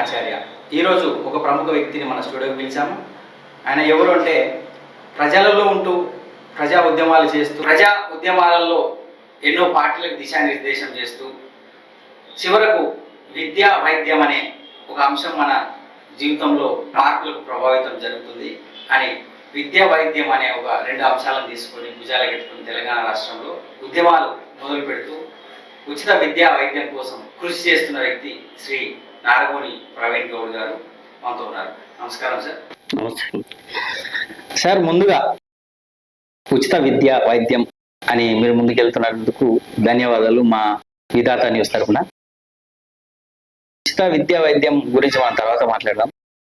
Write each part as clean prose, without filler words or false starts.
ఆచార్య. ఈరోజు ఒక ప్రముఖ వ్యక్తిని మన స్టూడియోకి పిలిచాము. ఆయన ఎవరు అంటే ప్రజలలో ఉంటూ ప్రజా ఉద్యమాలు చేస్తూ ప్రజా ఉద్యమాలలో ఎన్నో పార్టీలకు దిశానిర్దేశం చేస్తూ చివరకు విద్యా వైద్యం అనే ఒక అంశం మన జీవితంలో మార్పులకు ప్రభావితం జరుగుతుంది అని విద్యా వైద్యం అనే ఒక రెండు అంశాలను తీసుకొని భుజాలకెత్తుకుని తెలంగాణ రాష్ట్రంలో ఉద్యమాలు మొదలు పెడుతూ ఉచిత విద్యా వైద్యం కోసం కృషి చేస్తున్న వ్యక్తి శ్రీ నారగోని ప్రవీణ్ గౌడ్ గారు మనతో ఉన్నారు. నమస్కారం సార్. నమస్కారం సార్, ముందుగా ఉచిత విద్యా వైద్యం అని మీరు ముందుకెళ్తున్నందుకు ధన్యవాదాలు మా విధాత న్యూస్ తరఫున. ఉచిత విద్యా వైద్యం గురించి మనం తర్వాత మాట్లాడదాం.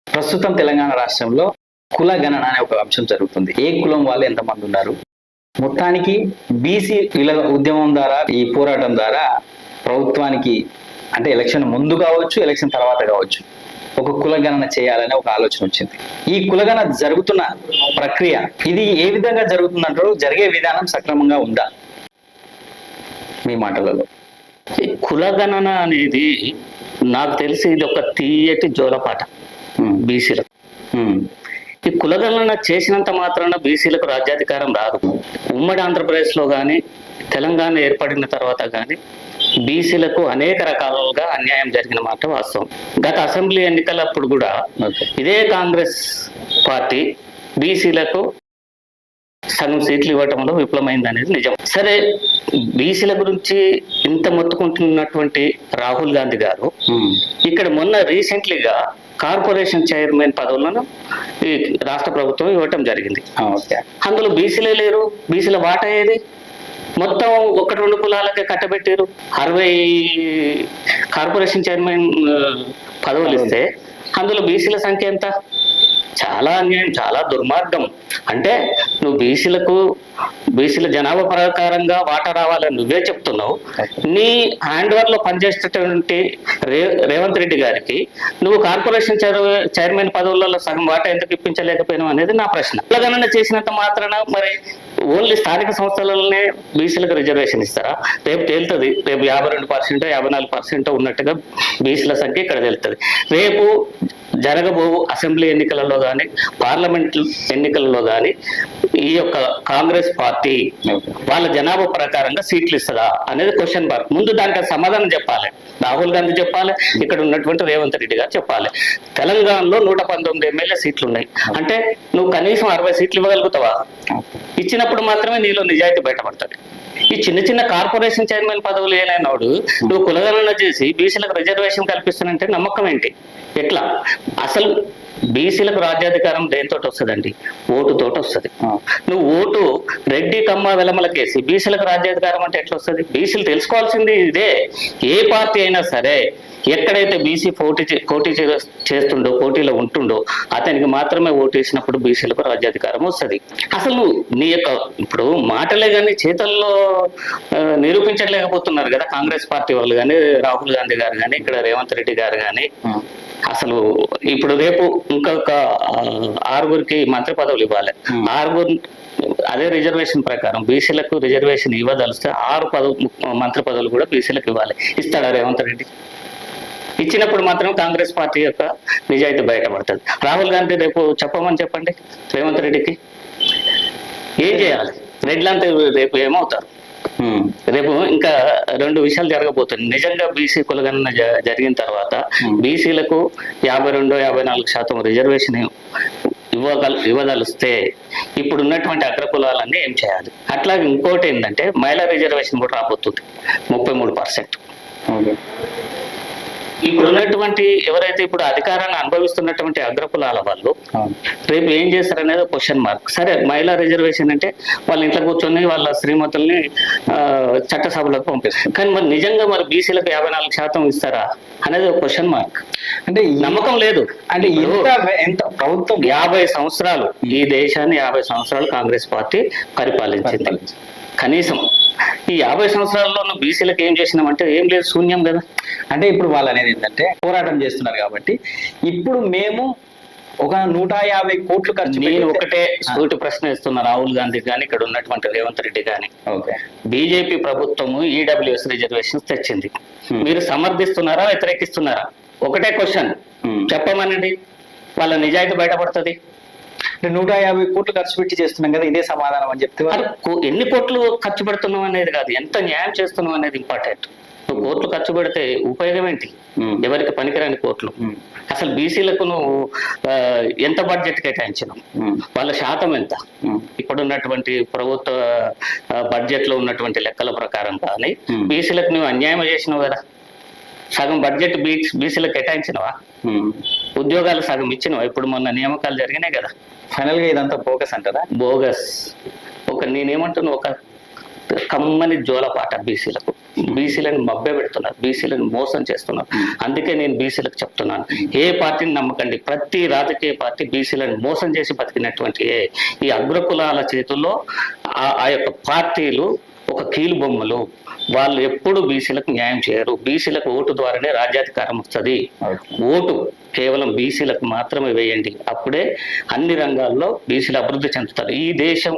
ప్రస్తుతం తెలంగాణ రాష్ట్రంలో కుల గణన అనే ఒక అంశం జరుగుతుంది. ఏ కులం వాళ్ళు ఎంతమంది ఉన్నారు, మొత్తానికి బీసీ ఉద్యమం ద్వారా ఈ పోరాటం ద్వారా ప్రభుత్వానికి అంటే ఎలక్షన్ ముందు కావచ్చు, ఎలక్షన్ తర్వాత కావచ్చు, ఒక కులగణన చేయాలనే ఒక ఆలోచన వచ్చింది. ఈ కులగణన జరుగుతున్న ప్రక్రియ ఇది ఏ విధంగా జరుగుతుందంటారు? జరిగే విధానం సక్రమంగా ఉందా మీ మాటలలో? ఈ కులగణన అనేది నాకు తెలిసి ఇది ఒక తీయటి జోలపాట బీసీలకు. ఈ కులగణన చేసినంత మాత్రాన బీసీలకు రాజ్యాధికారం రాదు. ఉమ్మడి ఆంధ్రప్రదేశ్లో కానీ తెలంగాణ ఏర్పడిన తర్వాత కానీ బీసీలకు అనేక రకాలుగా అన్యాయం జరిగిన మాట వాస్తవం. గత అసెంబ్లీ ఎన్నికలప్పుడు కూడా ఇదే కాంగ్రెస్ పార్టీ బీసీలకు సగం సీట్లు ఇవ్వటంలో విఫలమైంది అనేది నిజం. సరే, బీసీల గురించి ఇంత మొత్తుకుంటున్నటువంటి రాహుల్ గాంధీ గారు ఇక్కడ మొన్న రీసెంట్లీగా కార్పొరేషన్ చైర్మన్ పదవులను ఈ రాష్ట్ర ప్రభుత్వం ఇవ్వటం జరిగింది. అందులో బీసీలే లేరు. బీసీల వాటా ఏది? మొత్తం 1-2 కులాలకే కట్టబెట్టారు. 60 కార్పొరేషన్ చైర్మన్ పదవులు ఇస్తే అందులో బీసీల సంఖ్య ఎంత? చాలా అన్యాయం, చాలా దుర్మార్గం. అంటే నువ్వు బీసీల జనాభా ప్రకారంగా వాటా రావాలని నువ్వే చెప్తున్నావు. నీ హ్యాండ్ ఓవర్ లో పనిచేసేటటువంటి రేవంత్ రెడ్డి గారికి నువ్వు కార్పొరేషన్ చైర్మన్ పదవులలో సగం వాటా ఎందుకు ఇప్పించలేకపోయినావు అనేది నా ప్రశ్న. కులగణన చేసినంత మాత్రాన మరి ఓన్లీ స్థానిక సంస్థలలోనే బీసీలకు రిజర్వేషన్ ఇస్తారా? రేపు తేలుతుంది. రేపు 52%, 54% ఉన్నట్టుగా బీసీల సంఖ్య ఇక్కడ తేలుతుంది. రేపు జరగబో అసెంబ్లీ ఎన్నికలలో కానీ పార్లమెంట్ ఎన్నికలలో కానీ ఈ యొక్క కాంగ్రెస్ పార్టీ వాళ్ళ జనాభా ప్రకారంగా సీట్లు ఇస్తుందా అనేది క్వశ్చన్ మార్క్. ముందు దానికి సమాధానం చెప్పాలి. రాహుల్ గాంధీ చెప్పాలి, ఇక్కడ ఉన్నటువంటి రేవంత్ రెడ్డి గారు చెప్పాలి. తెలంగాణలో 119 ఎమ్మెల్యే సీట్లు ఉన్నాయి అంటే నువ్వు కనీసం 60 సీట్లు ఇవ్వగలుగుతావా? ఇచ్చినప్పుడు మాత్రమే నీలో నిజాయితీ బయటపడుతుంది. ఈ చిన్న చిన్న కార్పొరేషన్ చైర్మన్ పదవులు ఏలైనాడు నువ్వు కులగణన చేసి బీసీలకు రిజర్వేషన్ కల్పిస్తానంటే నమ్మకం ఏంటి? ఎట్లా? అసలు బీసీలకు రాజ్యాధికారం దేనితో వస్తుందండి? ఓటుతోటి వస్తుంది. నువ్వు ఓటు రెడ్డి కమ్మ వెలమలకేసి బీసీలకు రాజ్యాధికారం అంటే ఎట్లా వస్తుంది? బీసీలు తెలుసుకోవాల్సింది ఇదే. ఏ పార్టీ అయినా సరే ఎక్కడైతే బీసీ పోటీ చేస్తుండో, పోటీలో ఉంటుండో అతనికి మాత్రమే ఓటు వేసినప్పుడు బీసీలకు రాజ్యాధికారం వస్తుంది. అసలు నువ్వు నీ యొక్క ఇప్పుడు మాటలే కానీ చేతల్లో నిరూపించలేకపోతున్నారు కదా కాంగ్రెస్ పార్టీ వాళ్ళు కానీ, రాహుల్ గాంధీ గారు కానీ, ఇక్కడ రేవంత్ రెడ్డి గారు కానీ. అసలు ఇప్పుడు రేపు ఇంకొక 6 మంత్రి పదవులు ఇవ్వాలి. 6 అదే రిజర్వేషన్ ప్రకారం బీసీలకు రిజర్వేషన్ ఇవ్వదలిస్తే 6 మంత్రి పదవులు కూడా బీసీలకు ఇవ్వాలి. ఇస్తాడా రేవంత్ రెడ్డి? ఇచ్చినప్పుడు మాత్రం కాంగ్రెస్ పార్టీ యొక్క నిజాయితీ బయటపడుతుంది. రాహుల్ గాంధీ రేపు చెప్పమని చెప్పండి రేవంత్ రెడ్డికి. ఏం చేయాలి? రెడ్లంతా రేపు ఏమవుతారు? రేపు ఇంకా 2 విషయాలు జరగబోతుంది. నిజంగా బీసీ కులగణన జరిగిన తర్వాత బీసీలకు 52-54% రిజర్వేషన్ ఇవ్వదలిస్తే ఇప్పుడు ఉన్నటువంటి అగ్రకులాలన్నీ ఏం చేయాలి? అట్లాగే ఇంకోటి ఏంటంటే మహిళా రిజర్వేషన్ కూడా రాబోతుంది 33%. ఇప్పుడు ఉన్నటువంటి ఎవరైతే ఇప్పుడు అధికారాన్ని అనుభవిస్తున్నటువంటి అగ్రకులాల వాళ్ళు రేపు ఏం చేస్తారనేది క్వశ్చన్ మార్క్. సరే, మహిళా రిజర్వేషన్ అంటే వాళ్ళ ఇంట్లో కూర్చొని వాళ్ళ శ్రీమతుల్ని చట్టసభలకు పంపిస్తారు. కానీ మరి నిజంగా మరి బీసీలకు 54% ఇస్తారా అనేది ఒక క్వశ్చన్ మార్క్. అంటే నమ్మకం లేదు. అంటే ఎంత ప్రభుత్వం 50 సంవత్సరాలు ఈ దేశాన్ని 50 సంవత్సరాలు కాంగ్రెస్ పార్టీ పరిపాలించింది. కనీసం ఈ 50 సంవత్సరాల్లో బీసీలకు ఏం చేసినామంటే ఏం లేదు, శూన్యం కదా. అంటే ఇప్పుడు వాళ్ళు అనేది ఏంటంటే పోరాటం చేస్తున్నారు కాబట్టి ఇప్పుడు మేము ఒక 150 కోట్లు ఖర్చు. నేను ఒకటే సూటి ప్రశ్న ఇస్తున్నా రాహుల్ గాంధీ కానీ, ఇక్కడ ఉన్నటువంటి రేవంత్ రెడ్డి కానీ. బీజేపీ ప్రభుత్వము ఈడబ్ల్యూఎస్ రిజర్వేషన్స్ తెచ్చింది. మీరు సమర్థిస్తున్నారా, వ్యతిరేకిస్తున్నారా? ఒకటే క్వశ్చన్ చెప్పమనండి, వాళ్ళ నిజాయితీ బయటపడుతుంది. 150 కోట్లు ఖర్చు పెట్టి చేస్తున్నాం కదా, ఇదే సమాధానం అని చెప్తే అది ఎన్ని కోట్లు ఖర్చు పెడుతున్నాం అనేది కాదు, ఎంత న్యాయం చేస్తున్నాం అనేది ఇంపార్టెంట్. నువ్వు కోట్లు ఖర్చు పెడితే ఉపయోగం ఏంటి? ఎవరికి పనికిరాని కోట్లు. అసలు బీసీలకు నువ్వు ఎంత బడ్జెట్ కేటాయించినావు, వాళ్ళ శాతం ఎంత? ఇప్పుడున్నటువంటి ప్రభుత్వ బడ్జెట్ లో ఉన్నటువంటి లెక్కల ప్రకారం కానీ బీసీలకు నువ్వు అన్యాయం చేసినావు కదా. సగం బడ్జెట్ బీసీలకు కేటాయించినవా? ఉద్యోగాలు సగం ఇచ్చినవా? ఇప్పుడు మొన్న నియామకాలు జరిగినాయి కదా. ఫైనల్ గా ఇదంతా బోగస్ అంటారా? బోగస్. నేనేమంటున్నా, ఒక కమ్మని జోలపాట బీసీలను మభ్య పెడుతున్నారు, బీసీలను మోసం చేస్తున్నారు. అందుకే నేను బీసీలకు చెప్తున్నాను, ఏ పార్టీని నమ్మకండి. ప్రతి రాజకీయ పార్టీ బీసీలను మోసం చేసి బతికినటువంటి ఈ అగ్రకులాల చేతుల్లో ఆ యొక్క పార్టీలు ఒక కీలు బొమ్మలు. వాళ్ళు ఎప్పుడు బీసీలకు న్యాయం చేయరు. బీసీలకు ఓటు ద్వారానే రాజ్యాధికారం వస్తుంది. ఓటు కేవలం బీసీలకు మాత్రమే వేయండి, అప్పుడే అన్ని రంగాల్లో బీసీలు అభివృద్ధి చెందుతారు. ఈ దేశం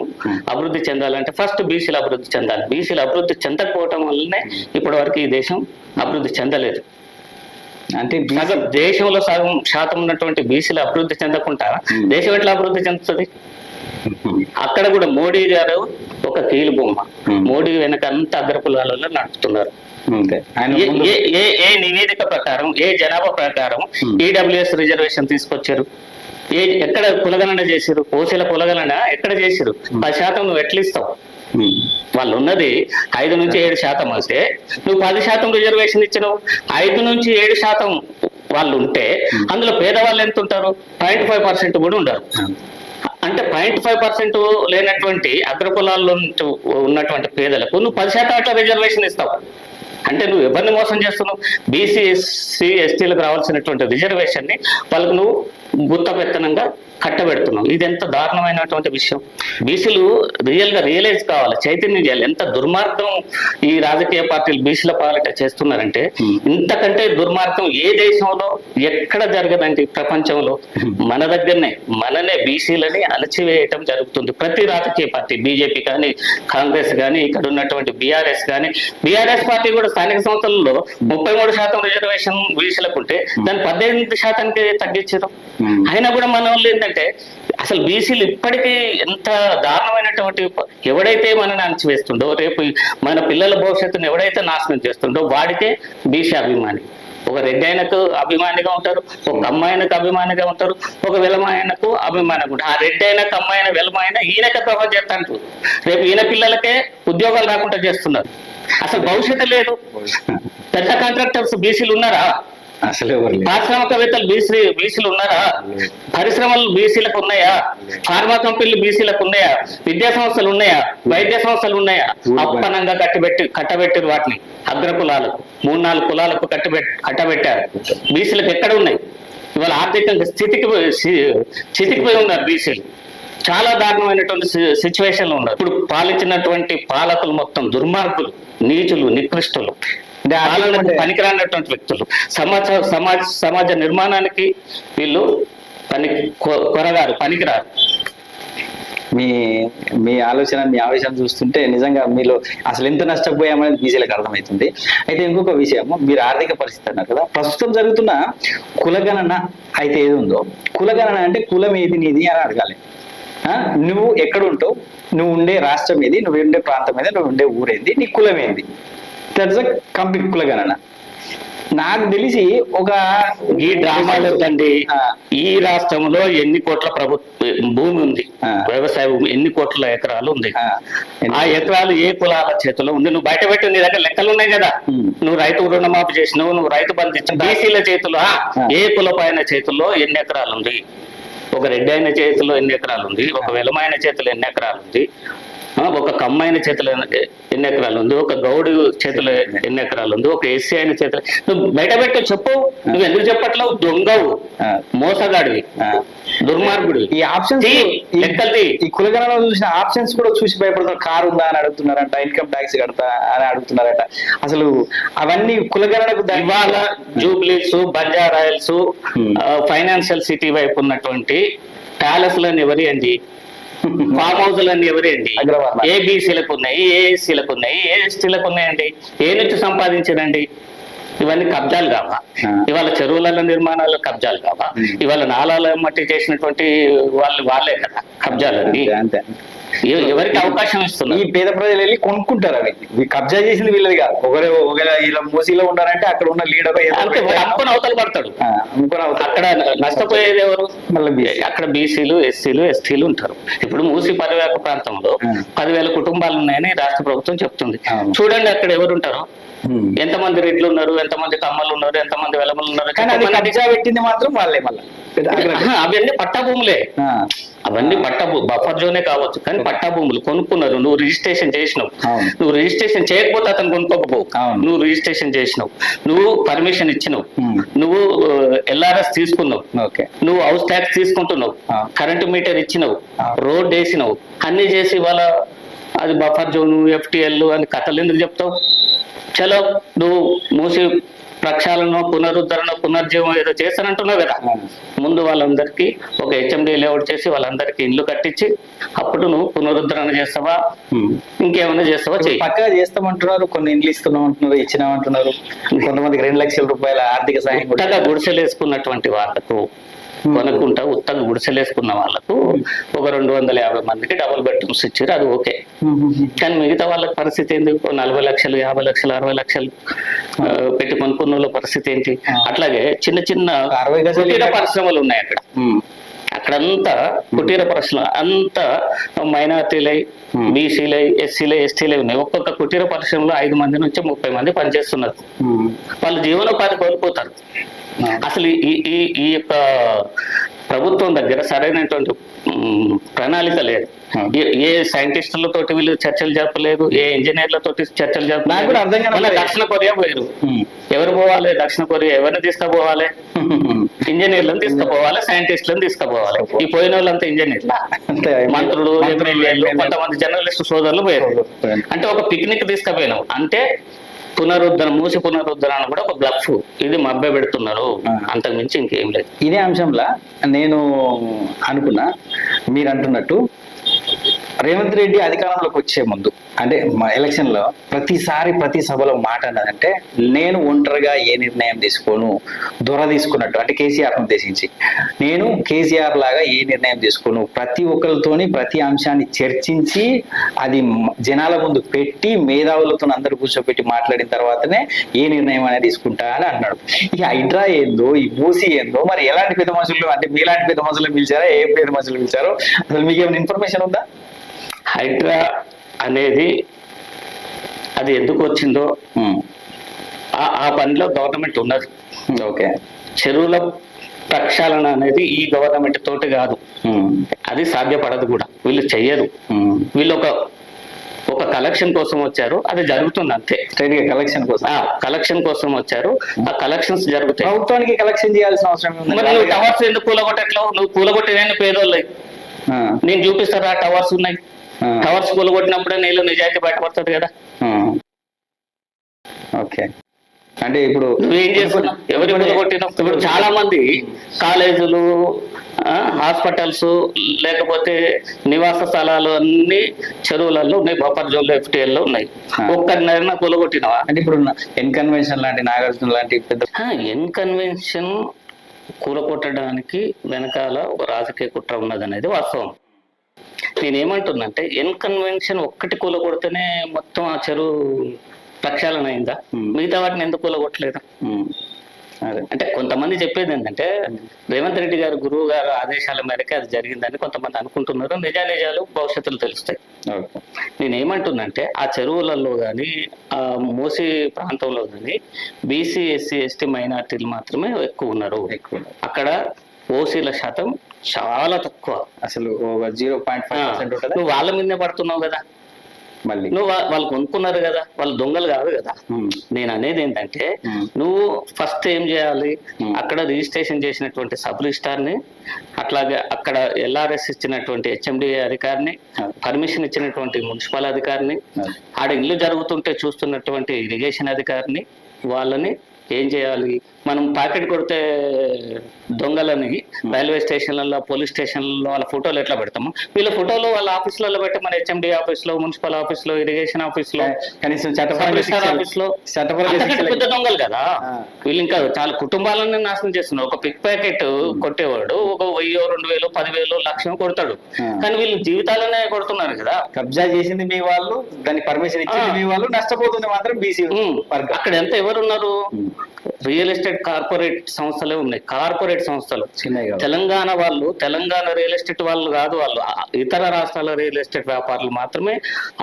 అభివృద్ధి చెందాలంటే ఫస్ట్ బీసీలు అభివృద్ధి చెందాలి. బీసీలు అభివృద్ధి చెందకపోవటం వల్లనే ఇప్పటి వరకు ఈ దేశం అభివృద్ధి చెందలేదు. అంటే సగం దేశంలో సగం శాతం ఉన్నటువంటి బీసీలు అభివృద్ధి చెందకుండా దేశం ఎట్లా అభివృద్ధి చెందుతుంది? అక్కడ కూడా మోడీ గారు ఒక కీలు బొమ్మ. మోడీ వెనక అంత అగ్రకులాలలో నడుపుతున్నారు. ఏ నివేదిక ప్రకారం, ఏ జనాభా ప్రకారం ఈడబ్ల్యూఎస్ రిజర్వేషన్ తీసుకొచ్చారు? ఎక్కడ కులగణన చేశారు? ఓసీల కులగణన ఎక్కడ చేశారు? 10% నువ్వు ఎట్లా ఇస్తావు? వాళ్ళు ఉన్నది 5 నుంచి 7% అయితే నువ్వు 10% రిజర్వేషన్ ఇచ్చినావు. 5 నుంచి 7% వాళ్ళు ఉంటే అందులో పేదవాళ్ళు ఎంత ఉంటారు? 0.5% కూడా ఉండరు. అంటే 0.5% లేనటువంటి అగ్రకులాల్లో ఉన్నటువంటి పేదలకు నువ్వు 10% అట్లా రిజర్వేషన్ ఇస్తావు. అంటే నువ్వు ఎవరిని మోసం చేస్తున్నావు? బీసీ, ఎస్సీ, ఎస్టీలకు రావాల్సినటువంటి రిజర్వేషన్ ని వాళ్ళకు నువ్వు గుత్తపెత్తనంగా కట్టబెడుతున్నావు. ఇది ఎంత దారుణమైనటువంటి విషయం. బీసీలు రియల్గా రియలైజ్ కావాలి, చైతన్యం చేయాలి. ఎంత దుర్మార్గం ఈ రాజకీయ పార్టీలు బీసీల పాలిట చేస్తున్నారంటే, ఇంతకంటే దుర్మార్గం ఏ దేశంలో ఎక్కడ జరగదండి ప్రపంచంలో. మన దగ్గరనే మననే బీసీలని అణచివేయటం జరుగుతుంది. ప్రతి రాజకీయ పార్టీ, బీజేపీ కానీ, కాంగ్రెస్ కానీ, ఇక్కడ ఉన్నటువంటి బీఆర్ఎస్ కానీ. బీఆర్ఎస్ పార్టీ కూడా స్థానిక సంస్థలలో 33% రిజర్వేషన్ బీసీలకు ఉంటే దాన్ని 18% తగ్గించారు. అయినా కూడా మన వాళ్ళు ఏంటంటే, అసలు బీసీలు ఇప్పటికీ ఎంత దారుణమైనటువంటి, ఎవడైతే మనని అణచివేస్తుండో, రేపు మన పిల్లల భవిష్యత్తును ఎవడైతే నాశనం చేస్తుండో వాడికే బీసీ అభిమాని. ఒక రెడ్డి ఆయనకు అభిమానిగా ఉంటారు, ఒక అమ్మాయినకు అభిమానిగా ఉంటారు, ఒక వెలమాయనకు అభిమానిగా ఉంటారు. ఆ రెడ్డి అయినా, అమ్మాయిన, వెలమాయన ఈయనకే ద్రోహం చేస్తాను. రేపు ఈయన పిల్లలకే ఉద్యోగాలు రాకుండా చేస్తున్నారు. అసలు భవిష్యత్తు లేదు. పెద్ద కాంట్రాక్టర్స్ బీసీలు ఉన్నారా? అసలు పారిశ్రామికవేత్తలు బీసీలు ఉన్నారా? పరిశ్రమలు బీసీలకు ఉన్నాయా? ఫార్మా కంపెనీలు బీసీలకు ఉన్నాయా? విద్యా సంస్థలు ఉన్నాయా? వైద్య సంస్థలు ఉన్నాయా? అప్పనంగా కట్టబెట్టారు వాటిని అగ్రకులాలకు, 3-4 కులాలకు కట్టబెట్టారు. బీసీలకు ఎక్కడ ఉన్నాయి? ఇవాళ ఆర్థికంగా స్థితికి పోయి ఉన్నారు బీసీలు. చాలా దారుణమైనటువంటి సిచ్యువేషన్లో ఉన్నారు. ఇప్పుడు పాలించినటువంటి పాలకులు మొత్తం దుర్మార్గులు, నీచులు, నికృష్టులు, పనికిరానటువంటి వ్యక్తులు. సమాజ నిర్మాణానికి వీళ్ళు పనికిరారు. మీ ఆలోచన, మీ ఆవేశం చూస్తుంటే నిజంగా మీలో అసలు ఎంత నష్టపోయామనేది బీసీలకు అర్థమవుతుంది. అయితే ఇంకొక విషయం, మీరు ఆర్థిక పరిస్థితి అన్నారు కదా, ప్రస్తుతం జరుగుతున్న కులగణన అయితే ఏది ఉందో, కులగణన అంటే కులం ఏది నీది అని అడగాలి. నువ్వు ఎక్కడ ఉంటావు, నువ్వు ఉండే రాష్ట్రం ఏది, నువ్వు ఉండే ప్రాంతం ఏది, నువ్వు ఉండే ఊరేంది, నీ కులం ఏంది, దట్స్ అ కంప్లీట్ కులగణన. నాకు తెలిసి ఒక ఈ డ్రామాలు వద్దండి. ఈ రాష్ట్రంలో ఎన్ని కోట్ల ప్రభుత్వ భూమి ఉంది, వ్యవసాయ భూమి ఎన్ని కోట్ల ఎకరాలు ఉంది, ఆ ఎకరాలు ఏ కులాల చేతిలో ఉంది? నువ్వు బయట పెట్టి నీ దగ్గర లెక్కలు ఉన్నాయి కదా. నువ్వు రైతు రుణమాఫీ చేసినావు, నువ్వు రైతు బంధు ఇచ్చిన బీసీల చేతిలో, ఏ కులపైన చేతుల్లో ఎన్ని ఎకరాలు ఉంది? ఒక రెడ్డి అయిన చేతిలో ఎన్ని ఎకరాలు ఉంది? ఒక వెలమైన చేతిలో ఎన్ని ఎకరాలు ఉంది? ఒక కమ్మైన చేతిలో ఎన్ని ఎకరాలు ఉంది? ఒక గౌడి చేతిలో ఎన్ని ఎకరాలు ఉంది? ఒక ఎస్సీ అయిన చేతిలో. నువ్వు బయట పెట్టు, చెప్పు. నువ్వు ఎందుకు చెప్పట్లేవు? దొంగవు, మోసగాడివి, దుర్మార్గుడు. ఈ ఆప్షన్స్, ఈ కులగణలో చూసిన ఆప్షన్స్ కూడా చూసి భయపడుతున్నారు. కారు ఉందా అని అడుగుతున్నారంట, ఇన్కమ్ ట్యాక్స్ కడతా అని అడుగుతున్నారట. అసలు అవన్నీ కులగణకు ఇవాళ జూబ్లీస్, బంజారాయిల్స్, ఫైనాన్షియల్ సిటీ వైపు ఉన్నటువంటి ప్యాలెస్ లను ఎవరి అండి, ఫామ్ హౌస్లన్నీ ఎవరండి? ఏ బీసీలకు ఉన్నాయి, ఏ ఎస్సీలకు ఉన్నాయి, ఏ ఎస్టీలకు ఉన్నాయండి? ఏ నుంచి సంపాదించారండి? ఇవన్నీ కబ్జాలు కావా? ఆ. ఇవాళ చెరువుల నిర్మాణాలు కబ్జాలు కావా? ఇవాళ నాలాల మట్టి చేసినటువంటి వాళ్ళే కదా కబ్జాలన్నీ. అంతే. ఎవరికి అవకాశం ఈ ఇస్తున్నారు? పేద ప్రజలు వెళ్ళి కొనుక్కుంటారు అవి. ఇవి కబ్జా చేసింది వీళ్ళది కాదు. ఒకవేళ ఇలా మూసీలో ఉన్నారంటే అక్కడ ఉన్న లీడర్ అంటే వాడు అమ్ముకొని అవతల పడతాడు. అక్కడ నష్టపోయేది ఎవరు? మళ్ళీ అక్కడ బీసీలు, ఎస్సీలు, ఎస్టీలు ఉంటారు. ఇప్పుడు మూసి పరివాహక ప్రాంతంలో 10,000 కుటుంబాలు ఉన్నాయని రాష్ట్ర ప్రభుత్వం చెప్తుంది. చూడండి అక్కడ ఎవరు ఉంటారు, ఎంతమంది రెడ్లు ఉన్నారు, ఎంతమంది కమ్మలు ఉన్నారు, ఎంతమంది వెలమలు ఉన్నారు. కబ్జా పెట్టింది మాత్రం వాళ్ళే. మళ్ళీ అవన్నీ పట్టా భూములే. అవన్నీ బఫర్ జోనే కావచ్చు, కానీ పట్టా భూములు కొనుక్కున్నారు. నువ్వు రిజిస్ట్రేషన్ చేసినావు. నువ్వు రిజిస్ట్రేషన్ చేయకపోతే అతను కొనుక్కోకపోవు. నువ్వు రిజిస్ట్రేషన్ చేసినావు, నువ్వు పర్మిషన్ ఇచ్చినావు, నువ్వు LRS తీసుకున్నావు, నువ్వు హౌస్ ట్యాక్స్ తీసుకుంటున్నావు, కరెంటు మీటర్ ఇచ్చినావు, రోడ్ వేసినావు, అన్ని చేసి వాళ్ళ అది బఫర్ జోను, FTL అని కథలు ఎందుకు చెప్తావు? చలో నువ్వు మూసి ప్రక్షాళన, పునరుద్ధరణ, పునర్జీవం ఏదో చేస్తానంటున్నావు కదా. ముందు వాళ్ళందరికీ ఒక HMD లేఅవుట్ చేసి వాళ్ళందరికీ ఇల్లు కట్టించి అప్పుడు నువ్వు పునరుద్ధరణ చేస్తావా, ఇంకేమైనా చేస్తావా చెయ్యి. పక్కా చేస్తామంటున్నారు. కొన్ని ఇండ్లు ఇస్తున్నాం అంటున్నారు, ఇచ్చినామంటున్నారు. కొంతమందికి 2 లక్షల రూపాయల ఆర్థిక సాయం. ఉత్తగా గుడిసెలేసుకున్నటువంటి వాళ్ళకు కొనుక్కుంటా, ఉత్తగా గుడిసెలేసుకున్న వాళ్ళకు ఒక 250 మందికి డబుల్ బెడ్రూమ్స్ ఇచ్చారు, అది ఓకే. కానీ మిగతా వాళ్ళ పరిస్థితి ఏంటి? 40 లక్షలు, 50 లక్షలు, 60 లక్షలు పెట్టి కొనుక్కున్న వాళ్ళ పరిస్థితి ఏంటి? అట్లాగే చిన్న చిన్న కుటీర పరిశ్రమలు ఉన్నాయి అక్కడ. అక్కడంతా కుటీర పరిశ్రమ అంతా మైనార్టీలై, బీసీలై, ఎస్సీలై, ఎస్టీలై ఉన్నాయి. ఒక్కొక్క కుటీర పరిశ్రమలో 5 మంది నుంచి 30 మంది పనిచేస్తున్నారు. వాళ్ళు జీవనోపాధి కోల్పోతారు. అసలు ఈ యొక్క ప్రభుత్వం దగ్గర సరైనటువంటి ప్రణాళిక లేదు. ఏ సైంటిస్టులతోటి వీళ్ళు చర్చలు జరపలేదు, ఏ ఇంజనీర్లతోటి చర్చలు జరపలేదు. దక్షిణ కొరియా పోయారు. ఎవరు పోవాలి దక్షిణ కొరియా? ఎవరిని తీసుకుపోవాలి? ఇంజనీర్లను తీసుకుపోవాలి, సైంటిస్టులను తీసుకుపోవాలి. ఈ పోయిన వాళ్ళంతా ఇంజనీర్లు, మంత్రులు, ఎమ్మెల్యేలు, కొంతమంది జర్నలిస్టు సోదరులు పోయారు. అంటే ఒక పిక్నిక్ తీసుకుపోయినాం అంటే మూసి పునరుద్ధరణ కూడా ఒక బ్లఫ్. ఇది మభ్య పెడుతున్నారు, అంతకు మించి ఇంకేం లేదు. ఇదే అంశంలో నేను అనుకున్నా, మీరు అంటున్నట్టు రేవంత్ రెడ్డి అధికారంలోకి వచ్చే ముందు అంటే ఎలక్షన్ లో ప్రతి సభలో మాట అన్నదంటే, నేను ఒంటరిగా ఏ నిర్ణయం తీసుకోను, దొర తీసుకున్నట్టు. అంటే కేసీఆర్ ఉద్దేశించి, నేను కేసీఆర్ లాగా ఏ నిర్ణయం తీసుకోను, ప్రతి ఒక్కరితోని ప్రతి అంశాన్ని చర్చించి అది జనాల ముందు పెట్టి మేధావులతో అందరూ కూర్చోబెట్టి మాట్లాడిన తర్వాతనే ఏ నిర్ణయం అనేది తీసుకుంటా అని అన్నాడు. ఈ హైడ్రా ఏందో, ఈ మూసీ ఏందో, మరి ఎలాంటి పెద్ద మనుషులు, అంటే మీలాంటి పెద్ద మనుషులు పిలిచారా, ఏ పెద్ద మనుషులు పిలిచారో అసలు మీకు ఏమైనా ఇన్ఫర్మేషన్ ఉందా? హైడ్రా అనేది అది ఎందుకు వచ్చిందో ఆ పనిలో గవర్నమెంట్ ఉన్నది. ఓకే. చెరువుల ప్రక్షాళన అనేది ఈ గవర్నమెంట్ తోటి కాదు, అది సాధ్యపడదు కూడా. వీళ్ళు చెయ్యరు. వీళ్ళు ఒక కలెక్షన్ కోసం వచ్చారు, అది జరుగుతుంది అంతే. కలెక్షన్ కోసం వచ్చారు, ఆ కలెక్షన్స్ జరుగుతాయి. ప్రభుత్వానికి కలెక్షన్ చేయాల్సిన అవసరం ఉంది. మరి నువ్వు టవర్స్ ఎందుకు కూలగొట్టట్లేవు? నువ్వు కూలగొట్టేదాన్ని పేదోళ్ళు. నేను చూపిస్తారా టవర్స్ ఉన్నాయి. టవర్స్ కూలగొట్టినప్పుడే నీళ్ళు నిజాయితీ బయటపడుతుంది కదా. ఓకే. అంటే ఇప్పుడు నువ్వేం చేస్తున్నావు? ఎవరి కూలగొట్టినావు? ఇప్పుడు చాలా మంది కాలేజీలు, హాస్పిటల్స్, లేకపోతే నివాస స్థలాలు అన్ని చెరువులలో ఉన్నాయి, బఫర్ జోన్ FTL లో ఉన్నాయి. ఒక్కరినైనా కూలగొట్టినవా? అంటే ఇప్పుడు ఎన్కన్వెన్షన్ లాంటి, నాగార్జున లాంటి పెద్ద ఎన్కన్వెన్షన్ కూలగొట్టడానికి వెనకాల ఒక రాజకీయ కుట్ర ఉన్నది అనేది వాస్తవం. నేనేమంటున్నంటే, ఎన్కన్వెన్షన్ ఒక్కటి కూలగొడితేనే మొత్తం ఆ చెరువు ప్రక్షాళన అయిందా? మిగతా వాటిని ఎందుకు కూలగొట్టలేదు? అంటే కొంతమంది చెప్పేది ఏంటంటే, రేవంత్ రెడ్డి గారు గురువు గారు ఆదేశాల మేరకు అది జరిగిందని కొంతమంది అనుకుంటున్నారు. నిజాలు భవిష్యత్తులో తెలుస్తాయి. నేనేమంటున్నంటే, ఆ చెరువులలో కానీ, ఆ మూసి ప్రాంతంలో కానీ బీసీ, ఎస్సీ, ఎస్టీ మైనార్టీలు మాత్రమే ఎక్కువ ఉన్నారు. అక్కడ ఓసీల శాతం చాలా తక్కువ. అసలు 0.5%. నువ్వు వాళ్ళ మీదనే పడుతున్నావు కదా. మళ్ళీ నువ్వు వాళ్ళు కొనుక్కున్నారు కదా, వాళ్ళు దొంగలు కాదు కదా. నేను అనేది ఏంటంటే, నువ్వు ఫస్ట్ ఏం చేయాలి, అక్కడ రిజిస్ట్రేషన్ చేసినటువంటి సబ్ రిజిస్టార్ని, అట్లాగే అక్కడ LRS ఇచ్చినటువంటి HMD అధికారిని, పర్మిషన్ ఇచ్చినటువంటి మున్సిపల్ అధికారిని, ఆడ ఇల్లు జరుగుతుంటే చూస్తున్నటువంటి ఇరిగేషన్ అధికారిని, వాళ్ళని ఏం చేయాలి? మనం పాకెట్ కొడితే దొంగలని రైల్వే స్టేషన్లలో, పోలీస్ స్టేషన్లలో వాళ్ళ ఫోటోలు ఎట్లా పెడతాము, వీళ్ళ ఫోటోలు వాళ్ళ ఆఫీసులలో పెట్టి మన హెచ్ఎండి ఆఫీస్లో, మున్సిపల్ ఆఫీస్లో, ఇరిగేషన్ ఆఫీస్లో, కనీసం ఆఫీస్లో అంతకంటే పెద్ద దొంగలు కదా వీళ్ళు. ఇంకా చాలా కుటుంబాలను నాశనం చేస్తున్నారు. ఒక పిక్ ప్యాకెట్ కొట్టేవాడు ఒక 1000, 2000, 10,000, 1,00,000 కొడతాడు, కానీ వీళ్ళు జీవితాలనే కొడుతున్నారు కదా. కబ్జా చేసింది మీ వాళ్ళు, దానికి పర్మిషన్ ఇచ్చింది మీ వాళ్ళు, నష్టపోతుంది మాత్రం బీసీ. అక్కడ ఎంత ఎవరున్నారు? రియల్ ఎస్టేట్ కార్పొరేట్ సంస్థలే ఉన్నాయి, కార్పొరేట్ సంస్థలు. తెలంగాణ వాళ్ళు, తెలంగాణ రియల్ ఎస్టేట్ వాళ్ళు కాదు, వాళ్ళు ఇతర రాష్ట్రాల రియల్ ఎస్టేట్ వ్యాపారులు మాత్రమే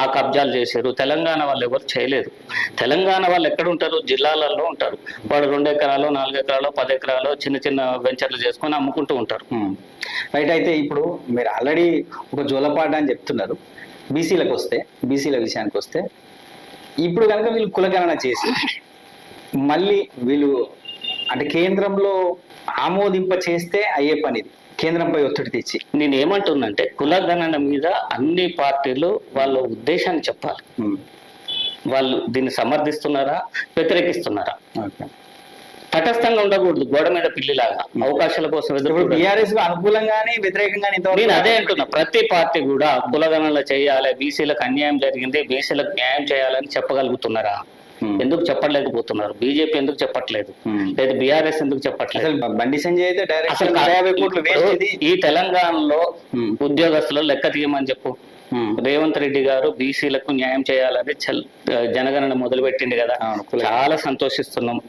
ఆ కబ్జాలు చేశారు. తెలంగాణ వాళ్ళు ఎవరు చేయలేదు. తెలంగాణ వాళ్ళు ఎక్కడ ఉంటారు? జిల్లాలలో ఉంటారు. వాడు 2 ఎకరాలు, 4 ఎకరాలు, 10 ఎకరాలు చిన్న చిన్న వెంచర్లు చేసుకొని అమ్ముకుంటూ ఉంటారు. రైట్. అయితే ఇప్పుడు మీరు ఆల్రెడీ ఒక జోలపాట అని చెప్తున్నారు. బీసీలకు వస్తే, బీసీల విషయానికి వస్తే, ఇప్పుడు కనుక వీళ్ళు కులగణన చేసి మళ్ళీ వీళ్ళు అంటే కేంద్రంలో ఆమోదింప చేస్తే అయ్యే పని ఇది, కేంద్రంపై ఒత్తిడి తెచ్చి. నేను ఏమంటున్నంటే కులగణన మీద అన్ని పార్టీలు వాళ్ళ ఉద్దేశాన్ని చెప్పాలి. వాళ్ళు దీన్ని సమర్థిస్తున్నారా, వ్యతిరేకిస్తున్నారా? తటస్థంగా ఉండకూడదు, గోడ మీద పిల్లిలాగా అవకాశాల కోసం బీఆర్ఎస్ అనుకూలంగానే వ్యతిరేకంగానే. నేను అదే అంటున్నా, ప్రతి పార్టీ కూడా కులగణనలు చేయాలి, బీసీలకు అన్యాయం జరిగింది, బీసీలకు న్యాయం చేయాలని చెప్పగలుగుతున్నారా? ఎందుకు చెప్పలేకపోతున్నారు? బీజేపీ ఎందుకు చెప్పట్లేదు? లేదా బీఆర్ఎస్ ఎందుకు చెప్పట్లేదు? బండి సంజయ్ అయితే డైరెక్ట్ ఈ తెలంగాణలో ఉద్యోగస్తులు లెక్క తీయమని చెప్పు. రేవంత్ రెడ్డి గారు బీసీలకు న్యాయం చేయాలని జనగణన మొదలుపెట్టింది కదా, చాలా సంతోషిస్తున్నాం.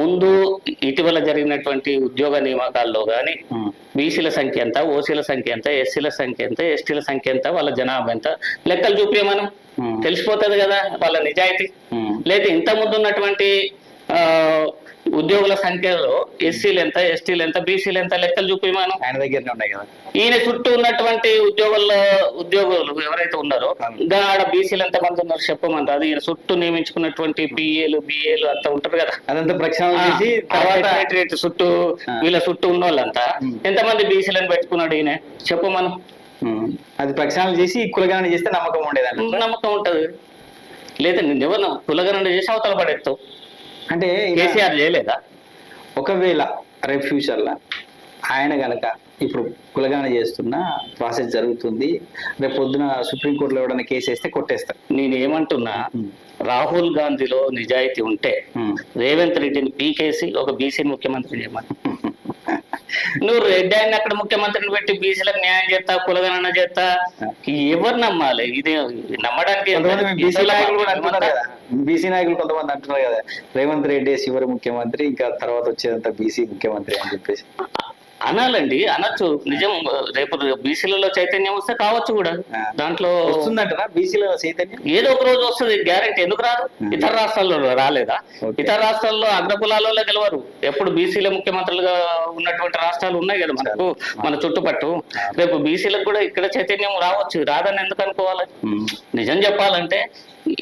ముందు ఇటీవల జరిగినటువంటి ఉద్యోగ నియామకాల్లో గాని బీసీల సంఖ్య ఎంత, ఓసీల సంఖ్య ఎంత, ఎస్సీల సంఖ్య ఎంత, ఎస్టీల సంఖ్య ఎంత, వాళ్ళ జనాభా ఎంత లెక్కలు చూపే మనం తెలిసిపోతుంది కదా వాళ్ళ నిజాయితీ. లేదా ఇంత ముందు ఉన్నటువంటి ఉద్యోగుల సంఖ్యలో ఎస్సీలు ఎంత, ఎస్టీలు ఎంత, బీసీలు ఎంత లెక్కలు చూపిమాను. ఆయన దగ్గరనే ఉన్నాయి కదా. ఈయన చుట్టూ ఉన్నటువంటి ఉద్యోగులు ఎవరైతే ఉన్నారో ఆడ బీసీలు ఎంత మంది ఉన్నారు చెప్పమంటారు. అది ఈయన చుట్టూ నియమించుకున్నటువంటి పిఏలు, బిఏలు అంతా ఉంటారు కదా, అదంతా ప్రక్షాళన చేసి తర్వాత చుట్టూ వీళ్ళ చుట్టూ ఉన్న వాళ్ళంతా ఎంతమంది బీసీలను పెట్టుకున్నాడు ఈయన చెప్పమను. అది ప్రక్షాళన చేసి కులగణన చేస్తే నమ్మకం ఉండేది. నమ్మకం ఉంటది. లేదా నిన్నెవరు కులగణన చేసి అవతల పడేస్తావు అంటే కేసీఆర్ చేయలేదా? ఒకవేళ రేపు ఫ్యూచర్లో ఆయన గనక ఇప్పుడు కులగణన చేస్తున్న ప్రాసెస్ జరుగుతుంది, రేపు పొద్దున సుప్రీంకోర్టులో ఎవరైనా కేసు వేస్తే కొట్టేస్తారు. నేను ఏమంటున్నా, రాహుల్ గాంధీలో నిజాయితీ ఉంటే రేవంత్ రెడ్డిని పీకేసి ఒక బీసీ ముఖ్యమంత్రి చేయమని. నువ్వు రెడ్డి ఆయన అక్కడ ముఖ్యమంత్రిని పెట్టి బీసీలకు న్యాయం చేస్తా, కులగణన చేస్తా, ఎవరు నమ్మాలి? ఇది నమ్మడానికి బీసీ నాయకులు కొంతమంది అంటున్నారు కదా, రేవంత్ రెడ్డి చివరి ముఖ్యమంత్రి, ఇంకా తర్వాత వచ్చేదంతా బీసీ ముఖ్యమంత్రి అని చెప్పేసి. అనాలండి, అనొచ్చు. నిజం, రేపు బీసీలలో చైతన్యం వస్తే కావచ్చు కూడా. దాంట్లో వస్తుందంటారా బీసీలలో చైతన్యం? ఏదో ఒక రోజు వస్తుంది, గ్యారెంటీ. ఎందుకు రాదు? ఇతర రాష్ట్రాల్లో రాలేదా? ఇతర రాష్ట్రాల్లో అగ్రకులాలలో గెలవరు. ఎప్పుడు బీసీల ముఖ్యమంత్రులుగా ఉన్నటువంటి రాష్ట్రాలు ఉన్నాయి కదా మనకు, మన చుట్టుపట్టు. రేపు బీసీలకు కూడా ఇక్కడ చైతన్యం రావచ్చు. రాదని ఎందుకు అనుకోవాలి? నిజం చెప్పాలంటే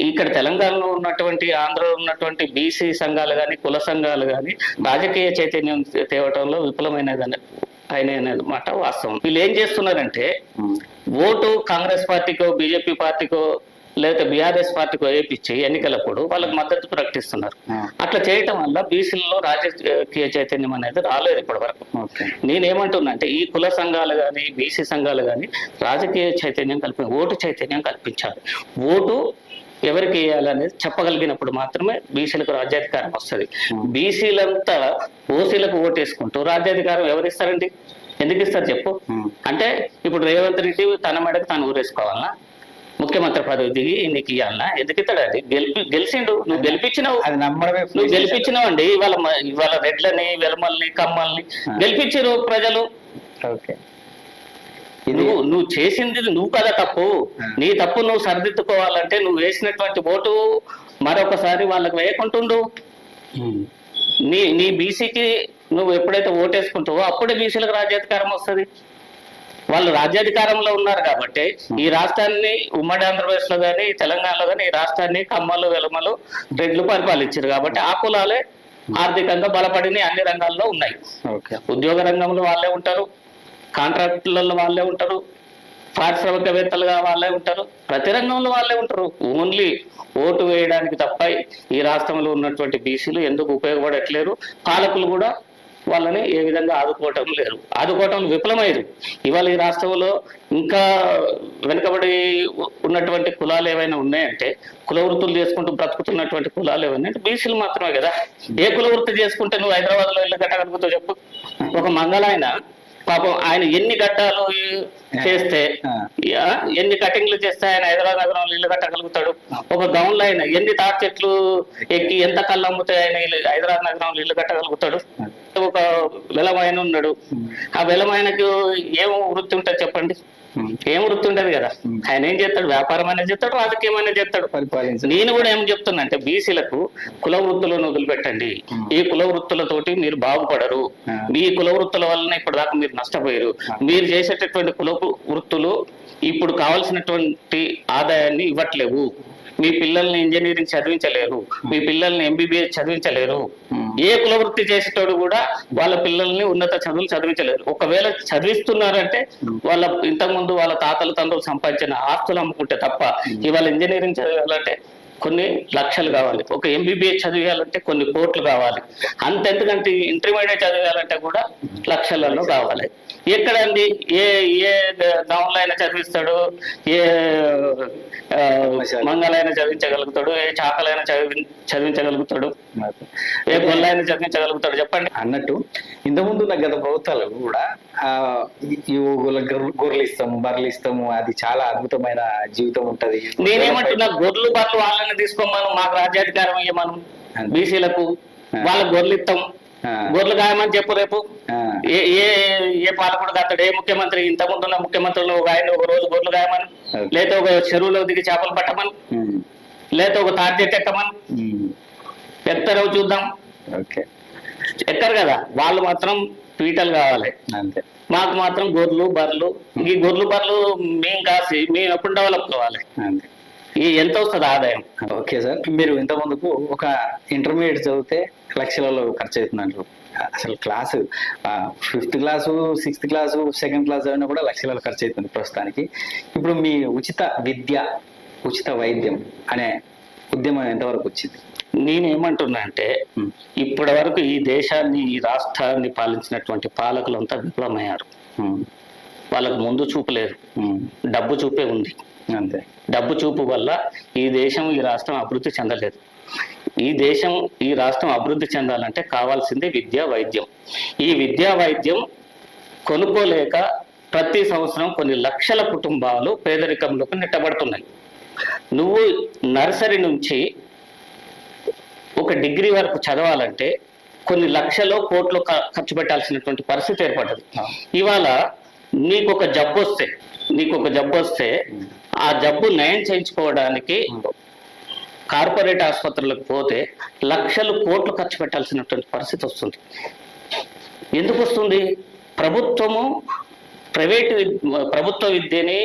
ఇక్కడ తెలంగాణలో ఉన్నటువంటి, ఆంధ్రలో ఉన్నటువంటి బీసీ సంఘాలు కానీ, కుల సంఘాలు కానీ రాజకీయ చైతన్యం తేవటంలో విఫలమైనదని అనేది మాట వాస్తవం. వీళ్ళు ఏం చేస్తున్నారంటే ఓటు కాంగ్రెస్ పార్టీకో, బీజేపీ పార్టీకో, లేకపోతే బీఆర్ఎస్ పార్టీకో వేయించి ఎన్నికలప్పుడు వాళ్ళకి మద్దతు ప్రకటిస్తున్నారు. అట్లా చేయటం వల్ల బీసీలలో రాజకీయ చైతన్యం అనేది రాలేదు ఇప్పటి వరకు. నేనేమంటున్నా అంటే ఈ కుల సంఘాలు కానీ, బీసీ సంఘాలు కానీ రాజకీయ చైతన్యం ఓటు చైతన్యం కల్పించాలి. ఓటు ఎవరికి వేయాలనేది చెప్పగలిగినప్పుడు మాత్రమే బీసీలకు రాజ్యాధికారం వస్తుంది. బీసీలంతా ఓసీలకు ఓటేసుకుంటూ రాజ్యాధికారం ఎవరిస్తారండి? ఎందుకు ఇస్తారు చెప్పు? అంటే ఇప్పుడు రేవంత్ రెడ్డి తన మెడకు తను ఊరేసుకోవాలన్నా, ముఖ్యమంత్రి పదవి దిగి నీకు ఇవ్వాలన్నా? ఎందుకు ఇస్తాడు? అది గెలిచిండు, నువ్వు గెలిపించినావు, నువ్వు గెలిపించినావు అండి. ఇవాళ రెడ్లని, వెలమల్ని, కమ్మల్ని గెలిపించారు ప్రజలు. నువ్వు చేసింది నువ్వు కదా తప్పు. నీ తప్పు నువ్వు సరిదిద్దుకోవాలంటే నువ్వు వేసినటువంటి ఓటు మరొకసారి వాళ్ళకి వేయకుంటుండు. నీ బీసీకి నువ్వు ఎప్పుడైతే ఓటేసుకుంటావో అప్పుడే బీసీలకు రాజ్యాధికారం వస్తుంది. వాళ్ళు రాజ్యాధికారంలో ఉన్నారు కాబట్టి ఈ రాష్ట్రాన్ని ఉమ్మడి ఆంధ్రప్రదేశ్ లో కానీ, తెలంగాణలో కానీ ఈ రాష్ట్రాన్ని కమ్మలు, వెలమలు, రెడ్లు పరిపాలించారు కాబట్టి ఆ కులాలే ఆర్థికంగా బలపడిన అన్ని రంగాల్లో ఉన్నాయి. ఉద్యోగ రంగంలో వాళ్ళే ఉంటారు, కాంట్రాక్టులలో వాళ్ళే ఉంటారు, పారిశ్రామికవేత్తలుగా వాళ్ళే ఉంటారు, ప్రతి రంగంలో వాళ్ళే ఉంటారు. ఓన్లీ ఓటు వేయడానికి తప్ప ఈ రాష్ట్రంలో ఉన్నటువంటి బీసీలు ఎందుకు ఉపయోగపడట్లేరు, పాలకులు కూడా వాళ్ళని ఏ విధంగా ఆదుకోవటం లేరు, ఆదుకోవటం విఫలమయ్యారు. ఇవాళ ఈ రాష్ట్రంలో ఇంకా వెనుకబడి ఉన్నటువంటి కులాలు ఏవైనా ఉన్నాయంటే, కుల వృత్తులు చేసుకుంటూ బ్రతుకుతున్నటువంటి కులాలు ఏవైనా అంటే బీసీలు మాత్రమే కదా. ఏ కుల వృత్తి చేసుకుంటే నువ్వు హైదరాబాద్లో ఇల్లు కట్టగలుగుతావు చెప్పు? ఒక మంగళాయన పాపం ఆయన ఎన్ని గడ్డాలు చేస్తే, ఎన్ని కటింగ్లు చేస్తే ఆయన హైదరాబాద్ నగరంలో ఇల్లు కట్టగలుగుతాడు? ఒక గౌన్లో ఆయన ఎన్ని తాటి చెట్లు ఎక్కి ఎంత కళ్ళు అమ్ముతే ఆయన హైదరాబాద్ నగరంలో ఇల్లు కట్టగలుగుతాడు? ఒక వెలమైన ఉన్నాడు, ఆ వెలమైనకు ఏం వృత్తి ఉంటుంది చెప్పండి? ఏం వృత్తి ఉండదు కదా. ఆయన ఏం చేస్తాడు? వ్యాపారం అనేది చేస్తాడు, రాజకీయం అనేది చేస్తాడు. నేను కూడా ఏం చెప్తున్నా అంటే, బీసీలకు కుల వృత్తులను వదిలిపెట్టండి. ఈ కుల వృత్తులతోటి మీరు బాగుపడరు. మీ కుల వృత్తుల వలన ఇప్పటిదాకా మీరు నష్టపోయారు. మీరు చేసేటటువంటి కుల వృత్తులు ఇప్పుడు కావాల్సినటువంటి ఆదాయాన్ని ఇవ్వట్లేవు. మీ పిల్లల్ని ఇంజనీరింగ్ చదివించలేరు, మీ పిల్లల్ని ఎంబీబీఎస్ చదివించలేరు. ఏ కుల వృత్తి చేసేటోడు కూడా వాళ్ళ పిల్లల్ని ఉన్నత చదువులు చదివించలేరు. ఒకవేళ చదివిస్తున్నారంటే వాళ్ళ ఇంతకుముందు వాళ్ళ తాతల తండ్రులు సంపాదించిన ఆస్తులు అమ్ముకుంటే తప్ప. ఇవాళ ఇంజనీరింగ్ చదవాలంటే కొన్ని లక్షలు కావాలి, ఒక ఎంబీబీఎస్ చదివేయాలంటే కొన్ని కోట్లు కావాలి, అంతెందుకంటే ఇంటర్మీడియట్ చదివేయాలంటే కూడా లక్షలలో కావాలి. ఎక్కడండి? ఏ ఏ డౌన్లో అయినా చదివిస్తాడు, ఏ మంగళైనా చదివించగలుగుతాడు, ఏ చాకలైనా చదివించగలుగుతాడు, ఏ గొల్లైనా చదివించగలుగుతాడు చెప్పండి. అన్నట్టు ఇంతకుముందు ఉన్న గత ప్రభుత్వాలు కూడా గొర్రెలు ఇస్తాము, బర్రెలు ఇస్తాము, అది చాలా అద్భుతమైన జీవితం ఉంటది. నేనేమంటున్నా, గొర్రెలు బర్రెలు వాళ్ళని తీసుకోమను, మాకు రాజ్యాధికారం ఇయ్యమను, బీసీలకు వాళ్ళకి గొర్రెలు ఇస్తాం, గొర్రెలు గాయమని చెప్పు. రేపు ఏ ఏ ఏ పాలకుడు కాస్తాడు? ఏ ముఖ్యమంత్రి? ఇంతకుముందు ఉన్న ముఖ్యమంత్రులు ఒక ఆయన ఒక రోజు గొర్రెలు గాయమని, లేదా ఒక చెరువులో దిగి చేపలు పట్టమని, లేదా ఒక తాటి ఎక్కమని ఎక్కరో చూద్దాం. ఎక్కరు కదా. వాళ్ళు మాత్రం పీటలు కావాలి, మాకు మాత్రం గొర్రెలు బర్రెలు. ఈ గొర్రెలు బర్రెలు మేము కాసి మేము ఎప్పుడు డెవలప్ కావాలి? ఎంత వస్తుంది ఆదాయం? ఓకే సార్, మీరు ఇంత ముందుకు ఒక ఇంటర్మీడియట్ చదివితే లక్షలలో ఖర్చు అవుతుందంటారు. అసలు class 5th class 6th class 2nd class అయినా కూడా లక్షలలో ఖర్చు అవుతుంది ప్రస్తుతానికి. ఇప్పుడు మీ ఉచిత విద్య, ఉచిత వైద్యం అనే ఉద్యమం ఎంతవరకు వచ్చింది? నేనేమంటున్నా అంటే, ఇప్పటి వరకు ఈ దేశాన్ని, ఈ రాష్ట్రాన్ని పాలించినటువంటి పాలకులంతా విఫలమయ్యారు. వాళ్ళకు ముందు చూపు లేదు, డబ్బు చూపే ఉంది. అంతే. డబ్బు చూపు వల్ల ఈ దేశం, ఈ రాష్ట్రం అభివృద్ధి చెందలేదు. ఈ దేశం, ఈ రాష్ట్రం అభివృద్ధి చెందాలంటే కావాల్సింది విద్యా వైద్యం. ఈ విద్యా వైద్యం కొనుక్కోలేక ప్రతి సంవత్సరం కొన్ని లక్షల కుటుంబాలు పేదరికంలోకి నెట్టబడుతున్నాయి. నువ్వు నర్సరీ నుంచి ఒక డిగ్రీ వరకు చదవాలంటే కొన్ని లక్షలో కోట్లు ఖర్చు పెట్టాల్సినటువంటి పరిస్థితి ఏర్పడ్డది. ఇవాళ నీకు ఒక జబ్బు వస్తే ఆ జబ్బు నయం చేయించుకోవడానికి కార్పొరేట్ ఆసుపత్రులకు పోతే లక్షలు కోట్లు ఖర్చు పెట్టాల్సినటువంటి పరిస్థితి వస్తుంది. ఎందుకు వస్తుంది? ప్రభుత్వ విద్యని,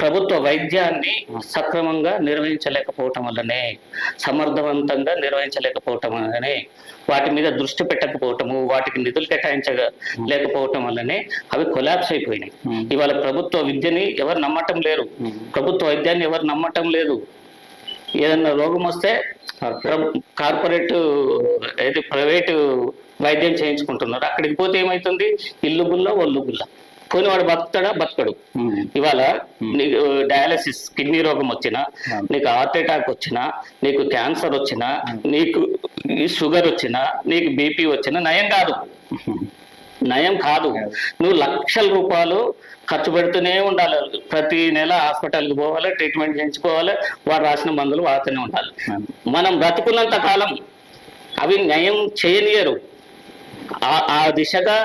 ప్రభుత్వ వైద్యాన్ని సక్రమంగా నిర్వహించలేకపోవటం వల్లనే, సమర్థవంతంగా నిర్వహించలేకపోవటం వల్లనే, వాటి మీద దృష్టి పెట్టకపోవటము, వాటికి నిధులు కేటాయించలేకపోవటం వల్లనే అవి కొలాప్స్ అయిపోయినాయి. ఇవాళ ప్రభుత్వ విద్యని ఎవరు నమ్మటం లేరు, ప్రభుత్వ వైద్యాన్ని ఎవరు నమ్మటం లేదు. ఏదన్నా రోగం వస్తే ప్రైవేటు వైద్యం చేయించుకుంటున్నారు. అక్కడికి పోతే ఏమవుతుంది? ఇల్లు గుల్ల ఒళ్ళు గుల్ల. పోనీ వాడు బతుకుతాడా? బతకడు. ఇవాళ నీకు డయాలసిస్, కిడ్నీ రోగం వచ్చినా, నీకు హార్ట్ అటాక్ వచ్చినా, నీకు క్యాన్సర్ వచ్చినా, నీకు షుగర్ వచ్చినా, నీకు బీపీ వచ్చినా నయం కాదు. నువ్వు లక్షల రూపాయలు ఖర్చు పెడుతూనే ఉండాలి. ప్రతి నెల హాస్పిటల్కి పోవాలి, ట్రీట్మెంట్ చేయించుకోవాలి, వాడు రాసిన మందులు వాడుతూనే ఉండాలి. మనం బ్రతుకున్నంత కాలం అవి నయం చేయనియరు. ఆ దిశగా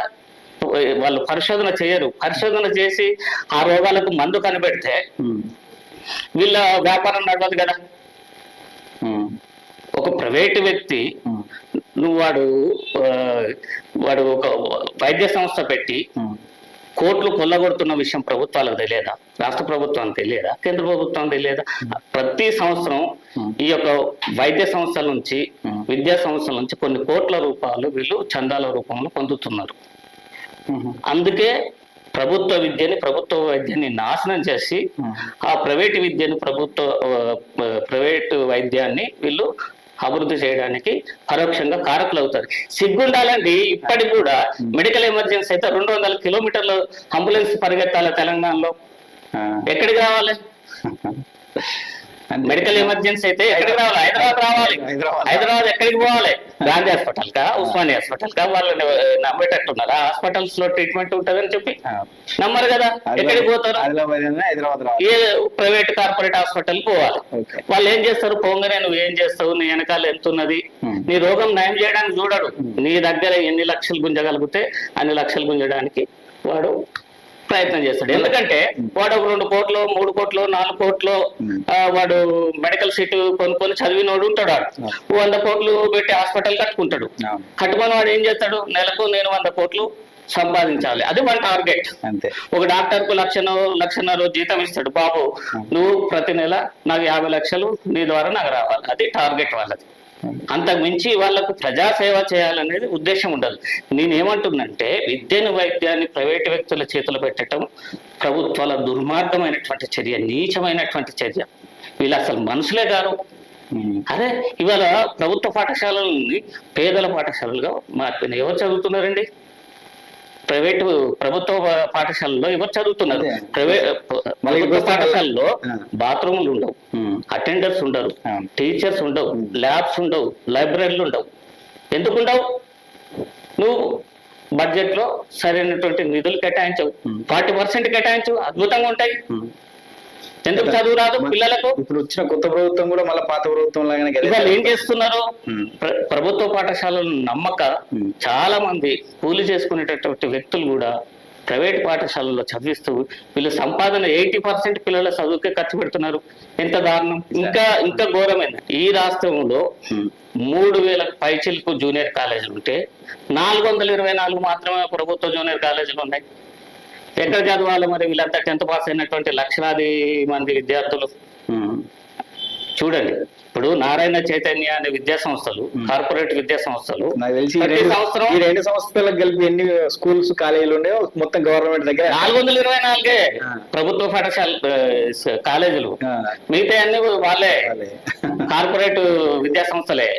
వాళ్ళు పరిశోధన చేయరు. పరిశోధన చేసి ఆ రోగాలకు మందు కనిపెడితే వీళ్ళ వ్యాపారం నడవదు కదా. ఒక ప్రైవేటు వ్యక్తి వాడు ఒక వైద్య సంస్థ పెట్టి కోట్లు కొల్లగొడుతున్న విషయం ప్రభుత్వాలకు తెలియదా? రాష్ట్ర ప్రభుత్వానికి తెలియదా? కేంద్ర ప్రభుత్వానికి తెలియదా? ప్రతి సంవత్సరం ఈ యొక్క వైద్య సంస్థల నుంచి, విద్యా సంస్థల నుంచి కొన్ని కోట్ల రూపాయలు వీళ్ళు చందాల రూపంలో పొందుతున్నారు. అందుకే ప్రభుత్వ విద్యని ప్రభుత్వ వైద్యాన్ని నాశనం చేసి ఆ ప్రైవేట్ విద్యను ప్రైవేట్ వైద్యాన్ని వీళ్ళు అభివృద్ధి చేయడానికి పరోక్షంగా కారకులు అవుతారు. సిగ్గుండాలండి. ఇప్పటికి కూడా మెడికల్ ఎమర్జెన్సీ అయితే 200 కిలోమీటర్లు అంబులెన్స్ పరిగెత్తాలి తెలంగాణలో. ఎక్కడికి రావాలి? మెడికల్ ఎమర్జెన్సీ అయితే ఎక్కడికి రావాలి? రావాలి. హైదరాబాద్ ఎక్కడికి పోవాలి? గాంధీ హాస్పిటల్ కా, ఉస్మానియా హాస్పిటల్ కా? వాళ్ళని నమ్మేటట్టున్నారు. ఆ హాస్పిటల్స్ లో ట్రీట్మెంట్ ఉంటుందని చెప్పి నమ్మరు కదా. ఎక్కడికి పోతారు? ఏ ప్రైవేట్ కార్పొరేట్ హాస్పిటల్ పోవాలి. వాళ్ళు ఏం చేస్తారు? పోగానే నువ్వు ఏం చేస్తావు, నీ వెనకాల ఎంత ఉన్నది, నీ రోగం నయం చేయడానికి చూడడు. నీ దగ్గర ఎన్ని లక్షలు గుంజగలిగితే అన్ని లక్షలు గుంజడానికి వాడు ప్రయత్నం చేస్తాడు. ఎందుకంటే వాడు ఒక 2 కోట్లు 3 కోట్లు 4 కోట్లు వాడు మెడికల్ సీట్ కొనుక్కొని చదివినోడు ఉంటాడు. 100 కోట్లు పెట్టి హాస్పిటల్ కట్టుకుంటాడు. కట్టుకొని వాడు ఏం చేస్తాడు? నెలకు నేను 100 కోట్లు సంపాదించాలి, అది మన టార్గెట్. ఒక డాక్టర్ కు 1,00,000 జీతం ఇస్తాడు. బాబు నువ్వు ప్రతి నెల నాకు 50 లక్షలు నీ ద్వారా నాకు రావాలి, అది టార్గెట్ వాళ్ళది. అంతకు మించి వాళ్ళకు ప్రజాసేవ చేయాలనేది ఉద్దేశం ఉండదు. నేనేమంటున్నంటే విద్యను వైద్యాన్ని ప్రైవేటు వ్యక్తుల చేతులు పెట్టడం ప్రభుత్వాల దుర్మార్గమైనటువంటి చర్య, నీచమైనటువంటి చర్య. వీళ్ళు అసలు మనుషులే గారు. అదే ఇవాళ ప్రభుత్వ పాఠశాలలని పేదల పాఠశాలలుగా మార్పినాయి. ఎవరు చదువుతున్నారండి? ప్రభుత్వ పాఠశాలలో ఎవరు చదువుతున్నారు? ప్రభుత్వ పాఠశాలలో బాత్రూములు ఉండవు, అటెండర్స్ ఉండరు, టీచర్స్ ఉండవు, ల్యాబ్స్ ఉండవు, లైబ్రరీలు ఉండవు. ఎందుకు ఉండవు? నువ్వు బడ్జెట్ లో సరైనటువంటి నిధులు కేటాయించవు. 40% కేటాయించు, అద్భుతంగా ఉంటాయి. ఎందుకు చదువు రాదు పిల్లలకు? ఇప్పుడు వచ్చిన కొత్త ప్రభుత్వం కూడా మళ్ళీ పాత ప్రభుత్వం లాగానే ఇవాళ ఏం చేస్తున్నారు? ప్రభుత్వ పాఠశాలలు నమ్మక చాలా మంది కూలి చేసుకునేటటువంటి వ్యక్తులు కూడా ప్రైవేట్ పాఠశాలల్లో చదివిస్తూ వీళ్ళు సంపాదన 80% పిల్లల చదువుకే ఖర్చు పెడుతున్నారు. ఎంత దారుణం! ఇంకా ఘోరమైన ఈ రాష్ట్రంలో 3,000 పైచిలకు జూనియర్ కాలేజీలు ఉంటే 424 మాత్రమే ప్రభుత్వ జూనియర్ కాలేజీలు ఉన్నాయి. ఎక్కడ చదవాలి మరి వీళ్ళంతా? 10th పాస్ అయినటువంటి లక్షలాది మంది విద్యార్థులు చూడండి. ఇప్పుడు నారాయణ చైతన్య అనే విద్యా సంస్థలు, కార్పొరేట్ విద్యా సంస్థలు, ప్రతి సంవత్సరం 2 సంవత్సరాలకు కలిపి ఎన్ని స్కూల్స్ కాలేజీలు ఉన్నాయో మొత్తం గవర్నమెంట్ దగ్గర 424 ప్రభుత్వ పాఠశాల కాలేజీలు, మిగతా అన్ని వాళ్ళే కార్పొరేట్ విద్యా సంస్థలే.